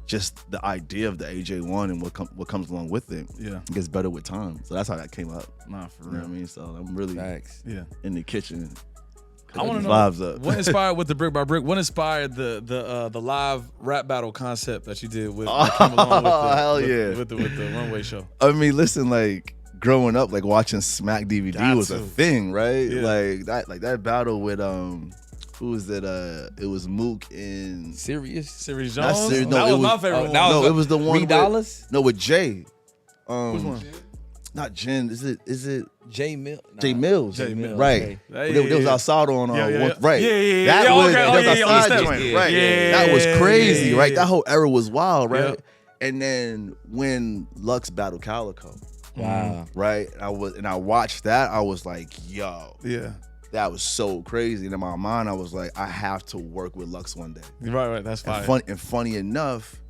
Speaker 1: just the idea of the AJ1 and what comes along with it.
Speaker 2: Yeah.
Speaker 1: It gets better with time. So that's how that came up.
Speaker 2: Nah, for
Speaker 1: You know
Speaker 2: real.
Speaker 1: what I mean? So I'm really in the kitchen.
Speaker 2: I want to know
Speaker 1: vibes up.
Speaker 2: what inspired with the brick by brick. What inspired the live rap battle concept that you did with that came along with the,
Speaker 1: hell
Speaker 2: with,
Speaker 1: yeah.
Speaker 2: with the runway show?
Speaker 1: I mean, listen, like growing up, like watching Smack DVD
Speaker 2: Got
Speaker 1: was
Speaker 2: to.
Speaker 1: a thing, right?
Speaker 2: Yeah.
Speaker 1: Like that battle with who was it? It was Mook and
Speaker 3: Serious?
Speaker 2: Series
Speaker 1: Not
Speaker 2: Jones.
Speaker 1: Sirius, no,
Speaker 2: that
Speaker 1: it
Speaker 2: was my
Speaker 1: was-
Speaker 2: favorite one.
Speaker 1: no, it was the one
Speaker 3: $3?
Speaker 1: No, with Jay.
Speaker 2: Which one?
Speaker 1: Not Jen. Is it
Speaker 3: J Mill.
Speaker 1: Jay Mills?
Speaker 2: Jay Mills,
Speaker 1: Right.
Speaker 2: okay.
Speaker 1: They was outside on
Speaker 2: Yeah,
Speaker 1: right.
Speaker 2: yeah.
Speaker 1: That
Speaker 2: Yeah,
Speaker 1: was
Speaker 2: okay.
Speaker 1: that
Speaker 2: Oh,
Speaker 1: was
Speaker 2: yeah,
Speaker 1: a
Speaker 2: yeah, on
Speaker 1: side
Speaker 2: the
Speaker 1: joint,
Speaker 2: steps.
Speaker 1: right?
Speaker 2: Yeah,
Speaker 1: That was crazy,
Speaker 2: yeah,
Speaker 1: right?
Speaker 2: yeah.
Speaker 1: That whole era was wild, right?
Speaker 2: Yeah.
Speaker 1: And then when Lux battled Calico,
Speaker 3: Wow.
Speaker 1: right? I watched that. I was like, yo,
Speaker 2: Yeah.
Speaker 1: that was so crazy. And in my mind, I was like, I have to work with Lux one day.
Speaker 2: Right. That's fine.
Speaker 1: And funny enough,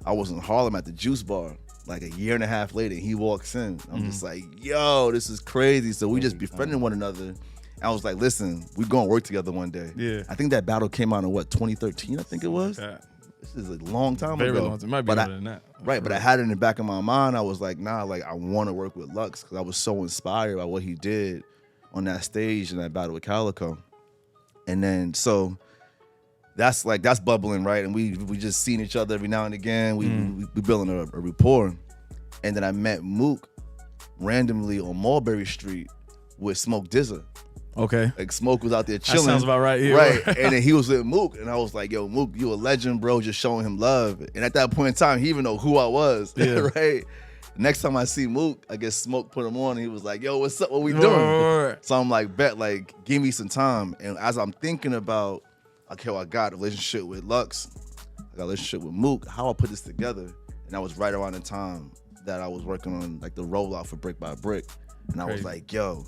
Speaker 1: I was in Harlem at the Juice Bar like a year and a half later. And he walks in. I'm just like, yo, this is crazy. So we just befriended one another. I was like, listen, we're going to work together one day.
Speaker 2: Yeah.
Speaker 1: I think that battle came out in 2013, I think it was. This is a long time
Speaker 2: Very
Speaker 1: ago.
Speaker 2: long time. It might be older than that.
Speaker 1: Right, but I had it in the back of my mind. I was like, nah, like I want to work with Lux because I was so inspired by what he did on that stage in that battle with Calico. And then so that's bubbling, right? And we just seeing each other every now and again. We building a rapport. And then I met Mook randomly on Mulberry Street with Smoke Dizza.
Speaker 2: Okay.
Speaker 1: Like Smoke was out there chilling.
Speaker 2: That sounds about right. Yeah.
Speaker 1: Right. And then he was with Mook. And I was like, yo, Mook, you a legend, bro, just showing him love. And at that point in time, he even know who I was.
Speaker 2: Yeah.
Speaker 1: Right. Next time I see Mook, I guess Smoke put him on and he was like, yo, what's up? What we doing?
Speaker 2: Right.
Speaker 1: So I'm like, bet, like, give me some time. And as I'm thinking about, okay, well, I got a relationship with Lux, I got a relationship with Mook, how I put this together. And that was right around the time that I was working on like the rollout for Brick by Brick. And I was like, yo,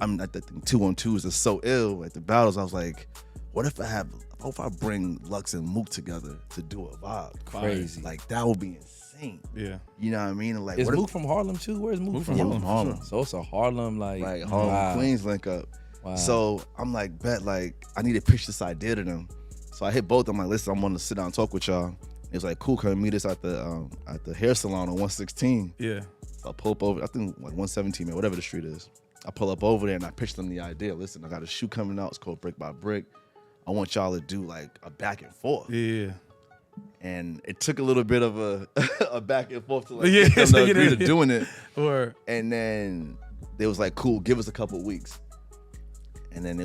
Speaker 1: I'm at that thing 2-on-2s is so ill at the battles. I was like, what if I bring Lux and Mook together to do a vibe?
Speaker 3: Crazy.
Speaker 1: Like that would be insane.
Speaker 2: Yeah.
Speaker 1: You know what I mean? And like,
Speaker 3: Is
Speaker 1: what
Speaker 3: Mook from Harlem too? Where's Mook from?
Speaker 1: Yeah,
Speaker 3: Harlem?
Speaker 1: from Harlem.
Speaker 3: So it's a Harlem like
Speaker 1: right, Harlem,
Speaker 3: wow.
Speaker 1: Queens link up.
Speaker 3: Wow.
Speaker 1: So I'm like, bet, like, I need to pitch this idea to them. So I hit both. I'm like, listen, I'm gonna sit down and talk with y'all. It's like, cool, come meet us at the hair salon on 116.
Speaker 2: Yeah.
Speaker 1: So I pull up over, I think like 117, man, whatever the street is. I pull up over there and I pitch them the idea. Listen, I got a shoe coming out. It's called Brick by Brick. I want y'all to do like a back and forth.
Speaker 2: Yeah.
Speaker 1: And it took a little bit of a back and forth to like
Speaker 2: Yeah,
Speaker 1: get them
Speaker 2: so
Speaker 1: to
Speaker 2: you
Speaker 1: agree to
Speaker 2: did-
Speaker 1: doing it.
Speaker 2: Or
Speaker 1: And then they was like, cool, give us a couple weeks. And then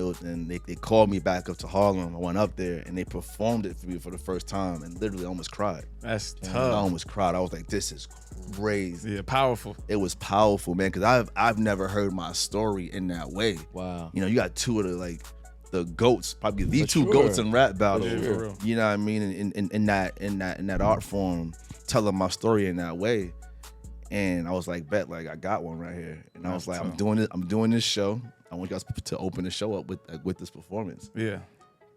Speaker 1: they called me back up to Harlem. I went up there and they performed it for me for the first time and literally almost cried.
Speaker 2: that's
Speaker 1: I
Speaker 2: tough.
Speaker 1: almost cried. I was like, this is crazy.
Speaker 2: Yeah, powerful.
Speaker 1: It was powerful, man, because I've never heard my story in that way.
Speaker 3: Wow.
Speaker 1: You know, you got two of the GOATs, probably the
Speaker 3: For
Speaker 1: two
Speaker 3: sure.
Speaker 1: GOATs in rap battle.
Speaker 2: Yeah, for real.
Speaker 1: You know what I mean? In that art form, telling my story in that way. And I was like, bet, like I got one right here. And I was
Speaker 2: That's
Speaker 1: like,
Speaker 2: tough.
Speaker 1: I'm doing this show. I want you guys to open the show up with this performance.
Speaker 2: Yeah.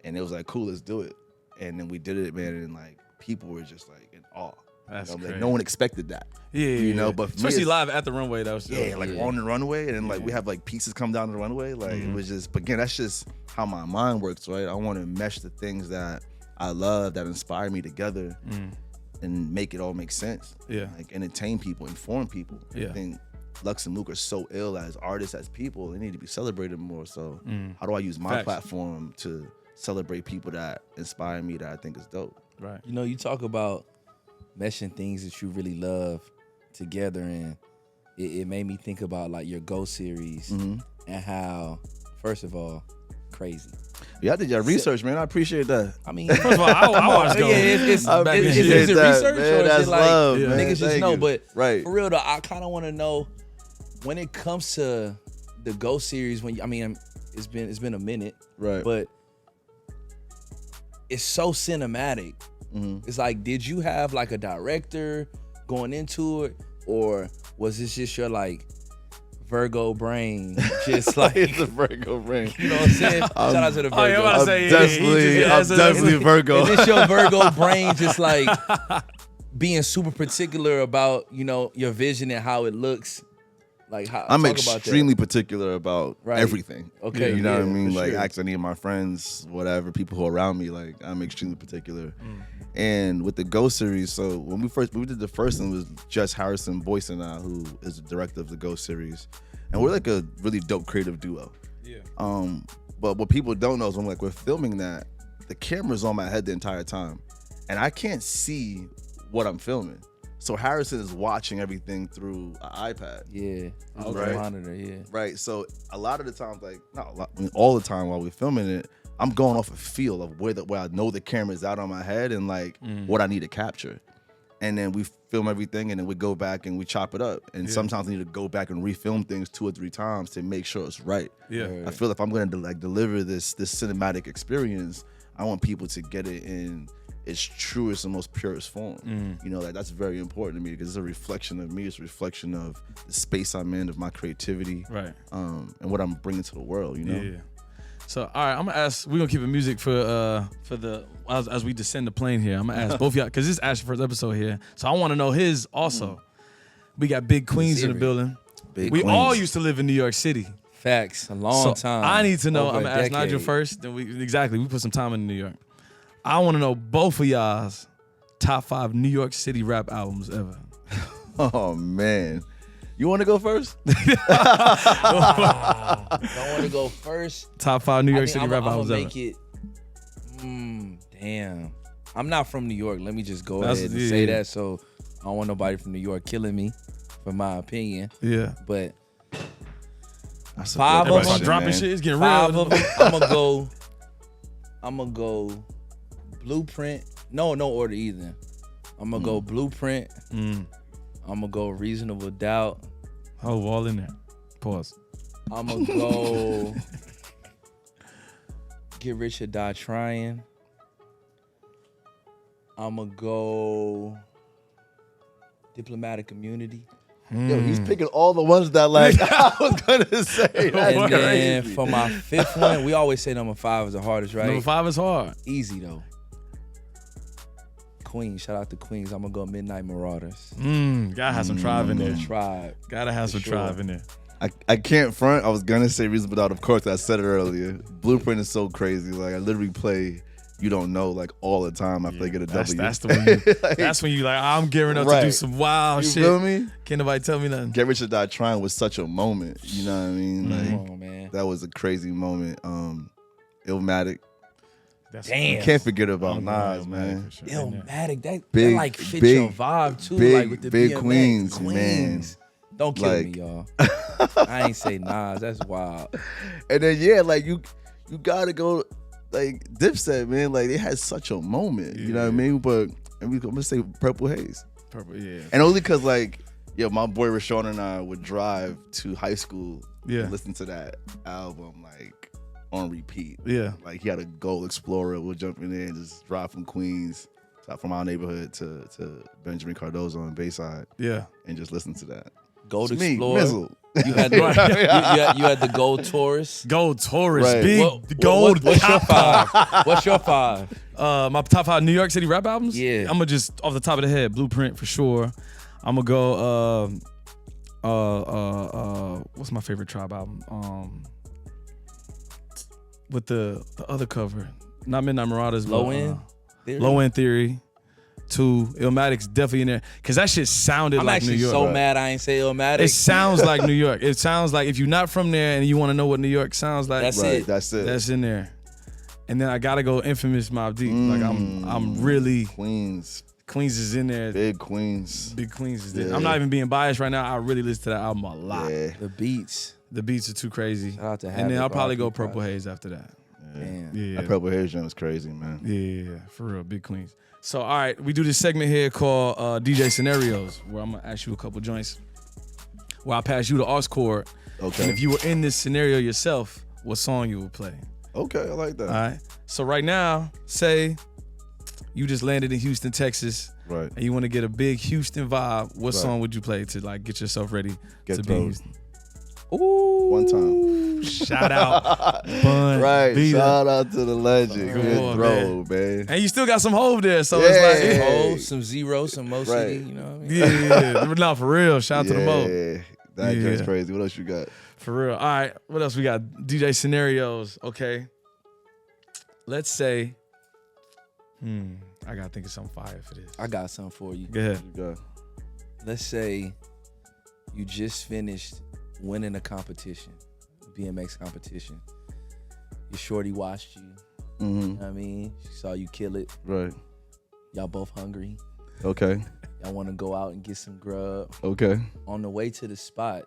Speaker 1: And it was like, cool, let's do it. And then we did it, man, and like people were just like in awe.
Speaker 2: That's
Speaker 1: You know, like,
Speaker 2: crazy.
Speaker 1: no one expected that.
Speaker 2: Yeah,
Speaker 1: You know,
Speaker 2: yeah.
Speaker 1: but for me,
Speaker 2: especially
Speaker 1: it's-
Speaker 2: live at the runway, that was
Speaker 1: Yeah, like on the runway, and then like we
Speaker 2: Yeah.
Speaker 1: have like pieces come down the runway. Like it was just, but again, that's just how my mind works, right? I want to mesh the things that I love, that inspire me together, and make it all make sense.
Speaker 2: Yeah.
Speaker 1: Like entertain people, inform people.
Speaker 2: Yeah.
Speaker 1: I think Lux and Mook are so ill as artists, as people. They need to be celebrated more. So how do I use my
Speaker 2: Facts.
Speaker 1: platform to celebrate people that inspire me, that I think is dope?
Speaker 2: Right.
Speaker 3: You know, you talk about meshing things that you really love together, and it made me think about like your Go series and how, first of all, crazy.
Speaker 1: Yeah, I did your research, man. I appreciate that.
Speaker 3: I mean,
Speaker 2: First of all, I watched Go.
Speaker 3: Yeah, it's
Speaker 1: I
Speaker 2: back then.
Speaker 1: appreciate
Speaker 3: is it
Speaker 1: that,
Speaker 3: research
Speaker 1: man.
Speaker 3: or is
Speaker 1: That's
Speaker 3: it like
Speaker 1: love,
Speaker 2: Yeah.
Speaker 1: man.
Speaker 3: niggas just
Speaker 1: Thank
Speaker 3: know?
Speaker 1: you.
Speaker 3: But
Speaker 1: right.
Speaker 3: for real though, I kind of want to know when it comes to the Go series. When I mean, it's been a minute,
Speaker 1: Right.
Speaker 3: but it's so cinematic. It's like, did you have like a director going into it, or was this just your like Virgo brain, just like
Speaker 1: it's a Virgo brain.
Speaker 3: you know what I'm saying? Shout out to the
Speaker 2: Oh, yeah,
Speaker 3: Virgo.
Speaker 2: I'm about to
Speaker 1: I'm
Speaker 2: say,
Speaker 1: definitely,
Speaker 2: yeah,
Speaker 1: I'm
Speaker 2: so-
Speaker 1: definitely Virgo.
Speaker 3: Is this your Virgo brain just like being super particular about, you know, your vision and how it looks? Like how
Speaker 1: I'm
Speaker 3: talk about that.
Speaker 1: extremely particular about
Speaker 3: Right.
Speaker 1: everything.
Speaker 3: Okay,
Speaker 1: you know what I
Speaker 3: yeah,
Speaker 1: mean?
Speaker 3: for
Speaker 1: Like,
Speaker 3: sure.
Speaker 1: ask any of my friends, whatever, people who are around me. Like, I'm extremely particular. And with the Go series, so when we did the first one, it was just Harrison Boyce and I, who is the director of the Go series, and we're like a really dope creative duo.
Speaker 2: Yeah.
Speaker 1: But what people don't know is when like we're filming that, the camera's on my head the entire time, and I can't see what I'm filming. So Harrison is watching everything through an iPad.
Speaker 3: Yeah.
Speaker 1: Right.
Speaker 3: Monitor, yeah.
Speaker 1: Right. So a lot of the times, like not a lot, I mean, all the time while we're filming it, I'm going off a feel of where I know the camera's out on my head and like what I need to capture. And then we film everything and then we go back and we chop it up. And sometimes I need to go back and refilm things 2 or 3 times to make sure it's right.
Speaker 2: Yeah.
Speaker 1: I feel if I'm going to like deliver this cinematic experience, I want people to get it in its truest and most purest form. You know, like that's very important to me because it's a reflection of me. It's a reflection of the space I'm in, of my creativity,
Speaker 2: Right.
Speaker 1: and what I'm bringing to the world. You know,
Speaker 2: Yeah. So, all right, I'm gonna ask. We're gonna keep it music for the as we descend the plane here. I'm gonna ask both y'all because this is Ash's first episode here, so I want to know his also. We got Big Queens in the building.
Speaker 1: Big
Speaker 2: We
Speaker 1: Queens.
Speaker 2: all used to live in New York City.
Speaker 3: Facts. A long
Speaker 2: So
Speaker 3: time.
Speaker 2: I need to know.
Speaker 3: Over
Speaker 2: I'm
Speaker 3: a
Speaker 2: gonna ask Nigel
Speaker 3: decade.
Speaker 2: first. Then we put some time in New York. I want to know both of y'all's top 5 New York City rap albums ever.
Speaker 1: Oh man, you want to go first?
Speaker 3: I want to go first.
Speaker 2: Top 5 New York
Speaker 3: I
Speaker 2: City
Speaker 3: think
Speaker 2: rap
Speaker 3: I'm
Speaker 2: albums
Speaker 3: gonna
Speaker 2: ever.
Speaker 3: make it. Damn. I'm not from New York. Let me just go
Speaker 2: That's-
Speaker 3: ahead and
Speaker 2: yeah,
Speaker 3: say
Speaker 2: yeah.
Speaker 3: that. So I don't want nobody from New York killing me. for my opinion.
Speaker 2: Yeah.
Speaker 3: But
Speaker 1: That's a
Speaker 3: five
Speaker 1: good
Speaker 3: of
Speaker 2: Everybody
Speaker 3: them,
Speaker 2: start dropping
Speaker 1: man.
Speaker 2: shit. It's getting
Speaker 3: five
Speaker 2: real.
Speaker 3: of them, I'm gonna go Blueprint. No order either. I'm gonna go Blueprint.
Speaker 2: Mm.
Speaker 3: I'm gonna go Reasonable Doubt.
Speaker 2: Oh, all in there. Pause.
Speaker 3: I'm gonna go Get Rich or Die Trying. I'm gonna go Diplomatic Immunity.
Speaker 1: Yo, he's picking all the ones that like I was gonna say. That's
Speaker 3: And then
Speaker 1: crazy.
Speaker 3: for my fifth one, we always say number 5 is the hardest, right?
Speaker 2: Number 5 is hard.
Speaker 3: Easy though. Queens, shout out to Queens. I'm gonna go Midnight Marauders.
Speaker 2: Gotta have some tribe in there.
Speaker 3: Tribe.
Speaker 2: Gotta have
Speaker 3: For
Speaker 2: some
Speaker 3: sure.
Speaker 2: tribe in there.
Speaker 1: I can't front. I was gonna say Reasonable Doubt, of course. I said it earlier. Blueprint is so crazy. Like I literally play You Don't Know like all the time after I get a W.
Speaker 2: That's the one. You,
Speaker 1: Like,
Speaker 2: that's when you like, I'm gearing up to do
Speaker 1: Right.
Speaker 2: some wild
Speaker 1: you
Speaker 2: shit.
Speaker 1: feel me?
Speaker 2: Can't nobody tell me nothing.
Speaker 1: Get Rich or Die Trying was such a moment. You know what I mean? Like
Speaker 3: Come on, man.
Speaker 1: that was a crazy moment. Illmatic.
Speaker 2: That's
Speaker 3: Damn.
Speaker 1: Can't forget about
Speaker 2: I'm
Speaker 1: Nas,
Speaker 2: going
Speaker 1: man.
Speaker 2: for sure. In there.
Speaker 3: Illmatic, that
Speaker 1: Big-
Speaker 3: like fit
Speaker 1: big-
Speaker 3: your vibe too,
Speaker 1: big-
Speaker 3: like with the
Speaker 1: big
Speaker 3: BMX.
Speaker 1: Queens, man.
Speaker 3: Don't kill
Speaker 1: Like-
Speaker 3: me, y'all. I ain't say Nas. That's wild.
Speaker 1: And then yeah, like you gotta go like Dipset, man. Like they had such a moment. You know what I mean? But I'm gonna say Purple Haze.
Speaker 2: Purple, yeah.
Speaker 1: And only cause like, yo, my boy Rashawn and I would drive to high school
Speaker 2: Yeah.
Speaker 1: and listen to that album like on repeat.
Speaker 2: Yeah.
Speaker 1: Like he had a Gold Explorer. We'll jump in there and just drive from Queens, from our neighborhood to Benjamin Cardozo on Bayside
Speaker 2: Yeah.
Speaker 1: and just listen to that.
Speaker 3: Gold
Speaker 1: It's me,
Speaker 3: Explorer.
Speaker 1: Mizzle.
Speaker 3: You had the, you had the Gold Taurus.
Speaker 2: Gold Taurus.
Speaker 1: Right.
Speaker 2: Big gold.
Speaker 3: What's your 5? What's your 5?
Speaker 2: My top 5 New York City rap albums?
Speaker 3: Yeah.
Speaker 2: I'm gonna just off the top of the head, Blueprint for sure. I'm gonna go what's my favorite tribe album? With the other cover. Not Midnight Marauders,
Speaker 3: Low
Speaker 2: but,
Speaker 3: End Theory?
Speaker 2: Low End Theory. 2. Illmatic's definitely in there. Cause that shit sounded
Speaker 3: I'm
Speaker 2: like
Speaker 3: actually
Speaker 2: New York.
Speaker 3: so mad I ain't say Illmatic.
Speaker 2: It sounds like New York. It sounds like if you're not from there and you want to know what New York sounds like,
Speaker 3: That's
Speaker 1: Right,
Speaker 3: it.
Speaker 1: that's it.
Speaker 2: that's in there. And then I gotta go Infamous Mobb Deep. Like I'm really
Speaker 1: Queens.
Speaker 2: Queens is in there.
Speaker 1: Big Queens.
Speaker 2: Big Queens is there.
Speaker 1: Yeah.
Speaker 2: I'm not even being biased right now. I really listen to that album a lot.
Speaker 1: Yeah.
Speaker 3: The beats.
Speaker 2: The beats are too crazy.
Speaker 3: Shout out to
Speaker 2: And then
Speaker 3: Havoc,
Speaker 2: I'll probably go
Speaker 3: RP
Speaker 2: Purple
Speaker 3: Project.
Speaker 2: Haze after that.
Speaker 3: Damn.
Speaker 2: Yeah.
Speaker 1: That Purple Haze joint was crazy, man.
Speaker 2: Yeah, for real, Big Queens. So, all right, we do this segment here called DJ Scenarios, where I'm gonna ask you a couple joints, where I pass you the aux chord,
Speaker 1: Okay.
Speaker 2: and if you were in this scenario yourself, what song you would play.
Speaker 1: Okay, I like that.
Speaker 2: All right. So right now, say you just landed in Houston, Texas,
Speaker 1: Right.
Speaker 2: and you want to get a big Houston vibe. What
Speaker 1: Right.
Speaker 2: song would you play to like get yourself ready
Speaker 1: Get
Speaker 2: to be in
Speaker 1: thrown.
Speaker 2: Houston?
Speaker 3: Ooh.
Speaker 1: One time.
Speaker 2: Shout out, Bun.
Speaker 1: Right.
Speaker 2: Vita.
Speaker 1: Shout out to the legend.
Speaker 2: Come
Speaker 1: Good
Speaker 2: on,
Speaker 1: throw, man.
Speaker 2: And you still got some Hove there, so
Speaker 1: Yeah.
Speaker 2: it's like,
Speaker 3: Oh, some Zero, some Mo City,
Speaker 1: Right.
Speaker 3: you know what I mean?
Speaker 2: yeah. No, for real. Shout out to the Mo.
Speaker 1: Yeah. That
Speaker 2: Yeah.
Speaker 1: joint's crazy. What else you got?
Speaker 2: For real. All right. What else we got? DJ Scenarios. Okay. Let's say, I gotta think of something fire for this.
Speaker 3: I got something for you.
Speaker 2: Go ahead.
Speaker 1: You got
Speaker 3: Let's say you just finished winning a competition, BMX competition. Your shorty watched you. You know what I mean? She saw you kill it.
Speaker 1: right.
Speaker 3: Y'all both hungry.
Speaker 1: Okay.
Speaker 3: Y'all want to go out and get some grub.
Speaker 1: Okay.
Speaker 3: On the way to the spot,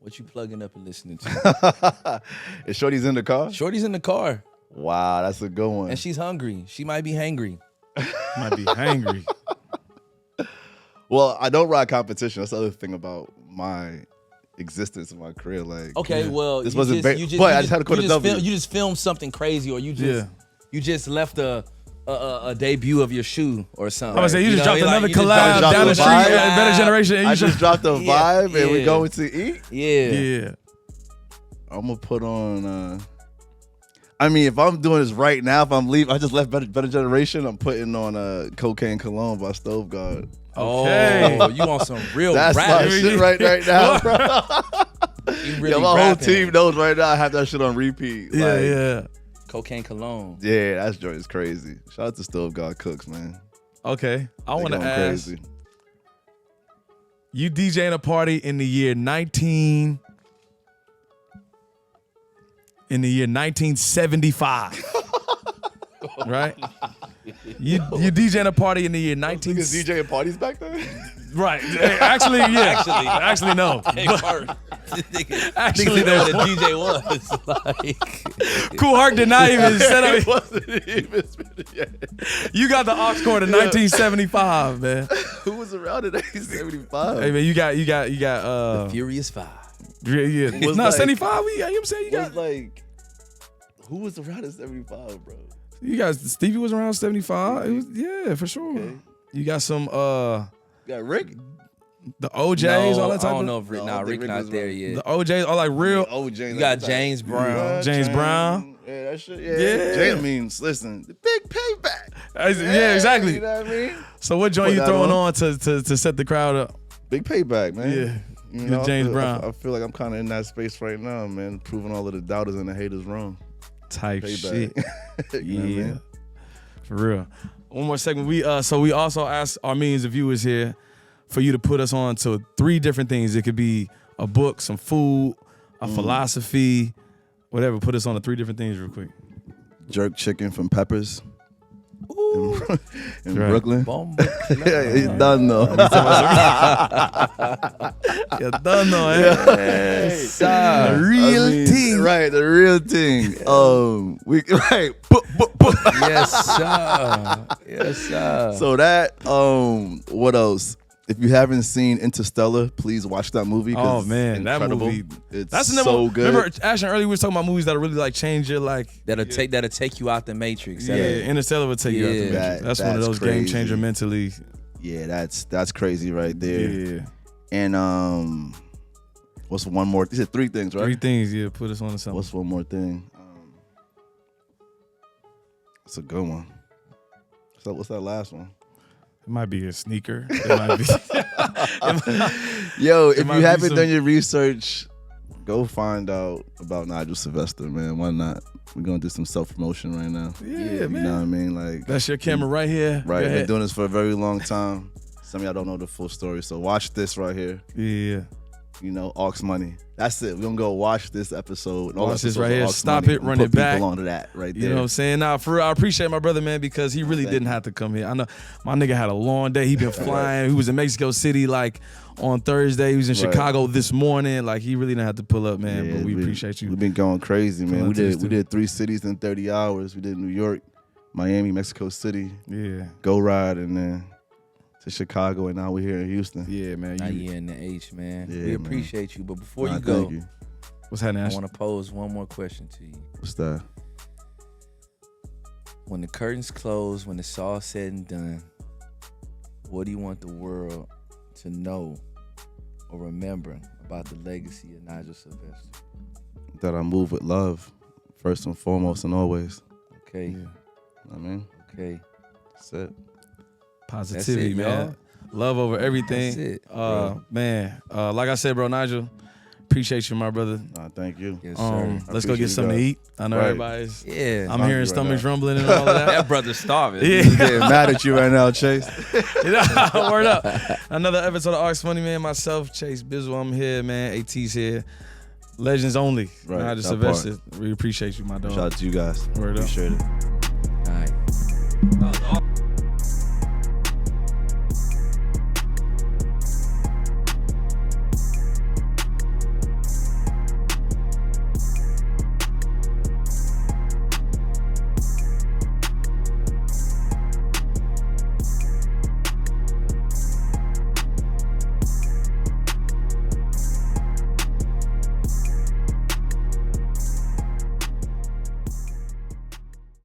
Speaker 3: what you plugging up and listening to?
Speaker 1: Is Shorty's in the car?
Speaker 3: Shorty's in the car
Speaker 1: Wow, that's a good one.
Speaker 3: and she's hungry. She might be hangry.
Speaker 2: Might be hangry.
Speaker 1: Well, I don't ride competition. That's the other thing about my existence in my career. Like,
Speaker 3: Okay, well,
Speaker 1: This
Speaker 3: you
Speaker 1: wasn't
Speaker 3: just,
Speaker 1: ba-
Speaker 3: you just,
Speaker 1: but
Speaker 3: you
Speaker 1: I just had to quit
Speaker 3: you
Speaker 1: a
Speaker 3: just
Speaker 1: W.
Speaker 3: You just filmed something crazy, or you just
Speaker 2: Yeah.
Speaker 3: you just left a debut of your shoe or something.
Speaker 2: I was saying you just
Speaker 3: know,
Speaker 2: dropped
Speaker 3: like,
Speaker 2: another
Speaker 3: you just
Speaker 2: collab
Speaker 3: dropped
Speaker 2: down
Speaker 3: a
Speaker 2: the street,
Speaker 3: collab.
Speaker 2: Better Generation. And
Speaker 1: I
Speaker 2: you
Speaker 1: just dropped a
Speaker 3: Yeah,
Speaker 1: vibe and we're
Speaker 3: yeah.
Speaker 1: going to eat.
Speaker 3: Yeah.
Speaker 2: yeah.
Speaker 1: I'm gonna put on. I mean, if I'm doing this right now, if I'm leaving, I just left Better Generation. I'm putting on Cocaine Cologne by Stove God.
Speaker 2: Okay.
Speaker 3: Oh, you want some real
Speaker 1: That's
Speaker 3: rap?
Speaker 1: my shit right now, bro.
Speaker 3: You really
Speaker 1: Yeah, my whole
Speaker 3: rapping.
Speaker 1: team knows right now. I have that shit on repeat.
Speaker 2: Yeah,
Speaker 1: Like,
Speaker 2: yeah.
Speaker 3: Cocaine Cologne.
Speaker 1: Yeah, that joint is crazy. Shout out to Stove God Cooks, man.
Speaker 2: Okay. I
Speaker 1: They
Speaker 2: want to
Speaker 1: going
Speaker 2: ask
Speaker 1: crazy.
Speaker 2: you DJing a party in the year 1975. Right? You DJing a party in the year 19
Speaker 1: DJing parties back then?
Speaker 2: Right. Hey, actually, yeah. Actually, no. Actually,
Speaker 3: there
Speaker 2: there's
Speaker 3: the DJ was like.
Speaker 2: Cool Herc did not even set up.
Speaker 1: It wasn't even yet.
Speaker 2: You got the aux cord in 1975, man.
Speaker 1: Who was around in 1975?
Speaker 2: Hey man, you got
Speaker 3: Furious Five.
Speaker 2: yeah.
Speaker 1: Was
Speaker 2: No,
Speaker 1: like-
Speaker 2: 75. You know what I'm saying? You
Speaker 1: was
Speaker 2: got
Speaker 1: like, who was around in 75, bro?
Speaker 2: you guys. Stevie was around 75. It was, yeah, for sure.
Speaker 1: Okay.
Speaker 2: You got some
Speaker 1: You got Rick?
Speaker 2: the OJs, all that type
Speaker 3: I don't
Speaker 2: of.
Speaker 3: know if Rick.
Speaker 1: No, I
Speaker 3: Nah,
Speaker 1: think
Speaker 3: Rick
Speaker 1: Rick
Speaker 3: not
Speaker 1: was
Speaker 3: there
Speaker 1: right.
Speaker 3: yet.
Speaker 2: The OJs are like real.
Speaker 1: Oh, James.
Speaker 3: You got James Brown.
Speaker 2: James Brown.
Speaker 1: Yeah, that shit.
Speaker 2: Yeah.
Speaker 1: Yeah. James means, listen, the big payback.
Speaker 2: Yeah, exactly.
Speaker 1: You know what I mean?
Speaker 2: So what joint
Speaker 1: Put
Speaker 2: you
Speaker 1: that
Speaker 2: throwing
Speaker 1: on.
Speaker 2: on to set the crowd up?
Speaker 1: Big payback, man.
Speaker 2: Yeah.
Speaker 1: You
Speaker 2: Get James Brown.
Speaker 1: I feel like I'm kind of in that space right now, man, proving all of the doubters and the haters wrong.
Speaker 2: Type
Speaker 1: Payback.
Speaker 2: shit.
Speaker 1: You know what I mean?
Speaker 2: For real. One more segment. We also asked our millions of viewers here for you to put us on to 3 different things. It could be a book, some food, a philosophy, whatever. Put us on to 3 different things real quick.
Speaker 1: Jerk chicken from Peppers in
Speaker 2: Right.
Speaker 1: Brooklyn.
Speaker 3: Bomba
Speaker 1: Yeah, he's done though.
Speaker 2: Yeah, done though, eh? The real thing.
Speaker 1: Right, the real thing. We right.
Speaker 3: Yes, sir. Yes, sir.
Speaker 1: So that what else? If you haven't seen Interstellar, please watch that movie. 'cause
Speaker 2: Oh man,
Speaker 1: it's
Speaker 2: that
Speaker 1: incredible.
Speaker 2: movie.
Speaker 1: It's
Speaker 2: That's the
Speaker 1: so good.
Speaker 2: Remember, Ashton, earlier we were talking about movies that really like change your like.
Speaker 3: That'll take you out the Matrix.
Speaker 2: Yeah, Interstellar would take you out the
Speaker 3: Yeah.
Speaker 2: Matrix. That's one of
Speaker 1: That's
Speaker 2: those game
Speaker 1: crazy.
Speaker 2: changer mentally.
Speaker 1: Yeah, that's crazy right there.
Speaker 2: Yeah.
Speaker 1: And what's one more? These are 3 things, right?
Speaker 2: 3 things. Yeah, put us on to something.
Speaker 1: What's one more thing? It's a good one. So what's that last one?
Speaker 2: It might be a sneaker. It might be.
Speaker 1: Yo, if
Speaker 2: might
Speaker 1: you
Speaker 2: be
Speaker 1: haven't
Speaker 2: some-
Speaker 1: done your research, go find out about Nigel Sylvester, man. Why not? We're gonna do some self-promotion right now.
Speaker 2: Yeah,
Speaker 1: You
Speaker 2: man.
Speaker 1: know what I mean? Like,
Speaker 2: That's your camera right here.
Speaker 1: right,
Speaker 2: Go
Speaker 1: been
Speaker 2: ahead.
Speaker 1: doing this for a very long time. Some of y'all don't know the full story, so watch this right here.
Speaker 2: Yeah.
Speaker 1: You know, AUXMONEY. That's it. We're gonna go watch this episode.
Speaker 2: Watch this
Speaker 1: episodes
Speaker 2: right
Speaker 1: of
Speaker 2: here.
Speaker 1: AUXMONEY
Speaker 2: Stop it,
Speaker 1: and
Speaker 2: run
Speaker 1: put
Speaker 2: it back.
Speaker 1: People onto that right there.
Speaker 2: You know what I'm saying? Nah, for real, I appreciate my brother, man, because he really didn't have to come here. I know my nigga had a long day. He been flying. He was in Mexico City like on Thursday. He was in
Speaker 1: Right.
Speaker 2: Chicago this morning. Like he really didn't have to pull up, man.
Speaker 1: Yeah,
Speaker 2: but we appreciate you.
Speaker 1: We've been going crazy, man.
Speaker 2: Come
Speaker 1: We
Speaker 2: out to this
Speaker 1: did
Speaker 2: too.
Speaker 1: 3 cities in 30 hours. We did New York, Miami, Mexico City,
Speaker 2: Yeah.
Speaker 1: Go Ride, and then to Chicago, and now we're here in Houston.
Speaker 2: Yeah, man.
Speaker 3: Now
Speaker 2: You,
Speaker 3: you in the H, man.
Speaker 1: Yeah,
Speaker 3: We
Speaker 1: man.
Speaker 3: appreciate you. But before
Speaker 1: Nah,
Speaker 3: you go,
Speaker 1: thank you.
Speaker 2: what's happening,
Speaker 3: I
Speaker 2: Ash?
Speaker 3: want to pose one more question to you.
Speaker 1: What's that?
Speaker 3: When the curtains close, when it's all said and done, what do you want the world to know or remember about the legacy of Nigel Sylvester?
Speaker 1: That I move with love, first and foremost and always.
Speaker 3: Okay,
Speaker 2: Yeah.
Speaker 1: You know what I mean?
Speaker 3: okay.
Speaker 1: That's it.
Speaker 2: Positivity,
Speaker 3: That's it,
Speaker 2: man.
Speaker 3: y'all.
Speaker 2: Love over everything.
Speaker 3: That's it,
Speaker 2: Man. Like I said, bro, Nigel, appreciate you, my brother.
Speaker 1: Nah, thank you.
Speaker 3: Yes, sir.
Speaker 2: Let's go
Speaker 1: appreciate
Speaker 2: get
Speaker 1: you
Speaker 2: something to
Speaker 1: guys.
Speaker 2: eat. I know
Speaker 1: Right.
Speaker 2: everybody's.
Speaker 3: Yeah.
Speaker 2: I'm
Speaker 1: hungry
Speaker 2: hearing
Speaker 1: right
Speaker 2: stomachs
Speaker 1: now.
Speaker 2: rumbling and all of that.
Speaker 3: that brother's starving.
Speaker 2: Yeah.
Speaker 1: I'm getting mad at you right now, Chase.
Speaker 2: Word up. Another episode of AUXMONEY, man. Myself, Chase Bizzle, I'm here, man. AT's here. Legends only.
Speaker 1: Right,
Speaker 2: Nigel
Speaker 1: that part.
Speaker 2: Sylvester. We appreciate you, my dog.
Speaker 1: Shout out to you guys.
Speaker 2: Word up.
Speaker 1: Appreciate it.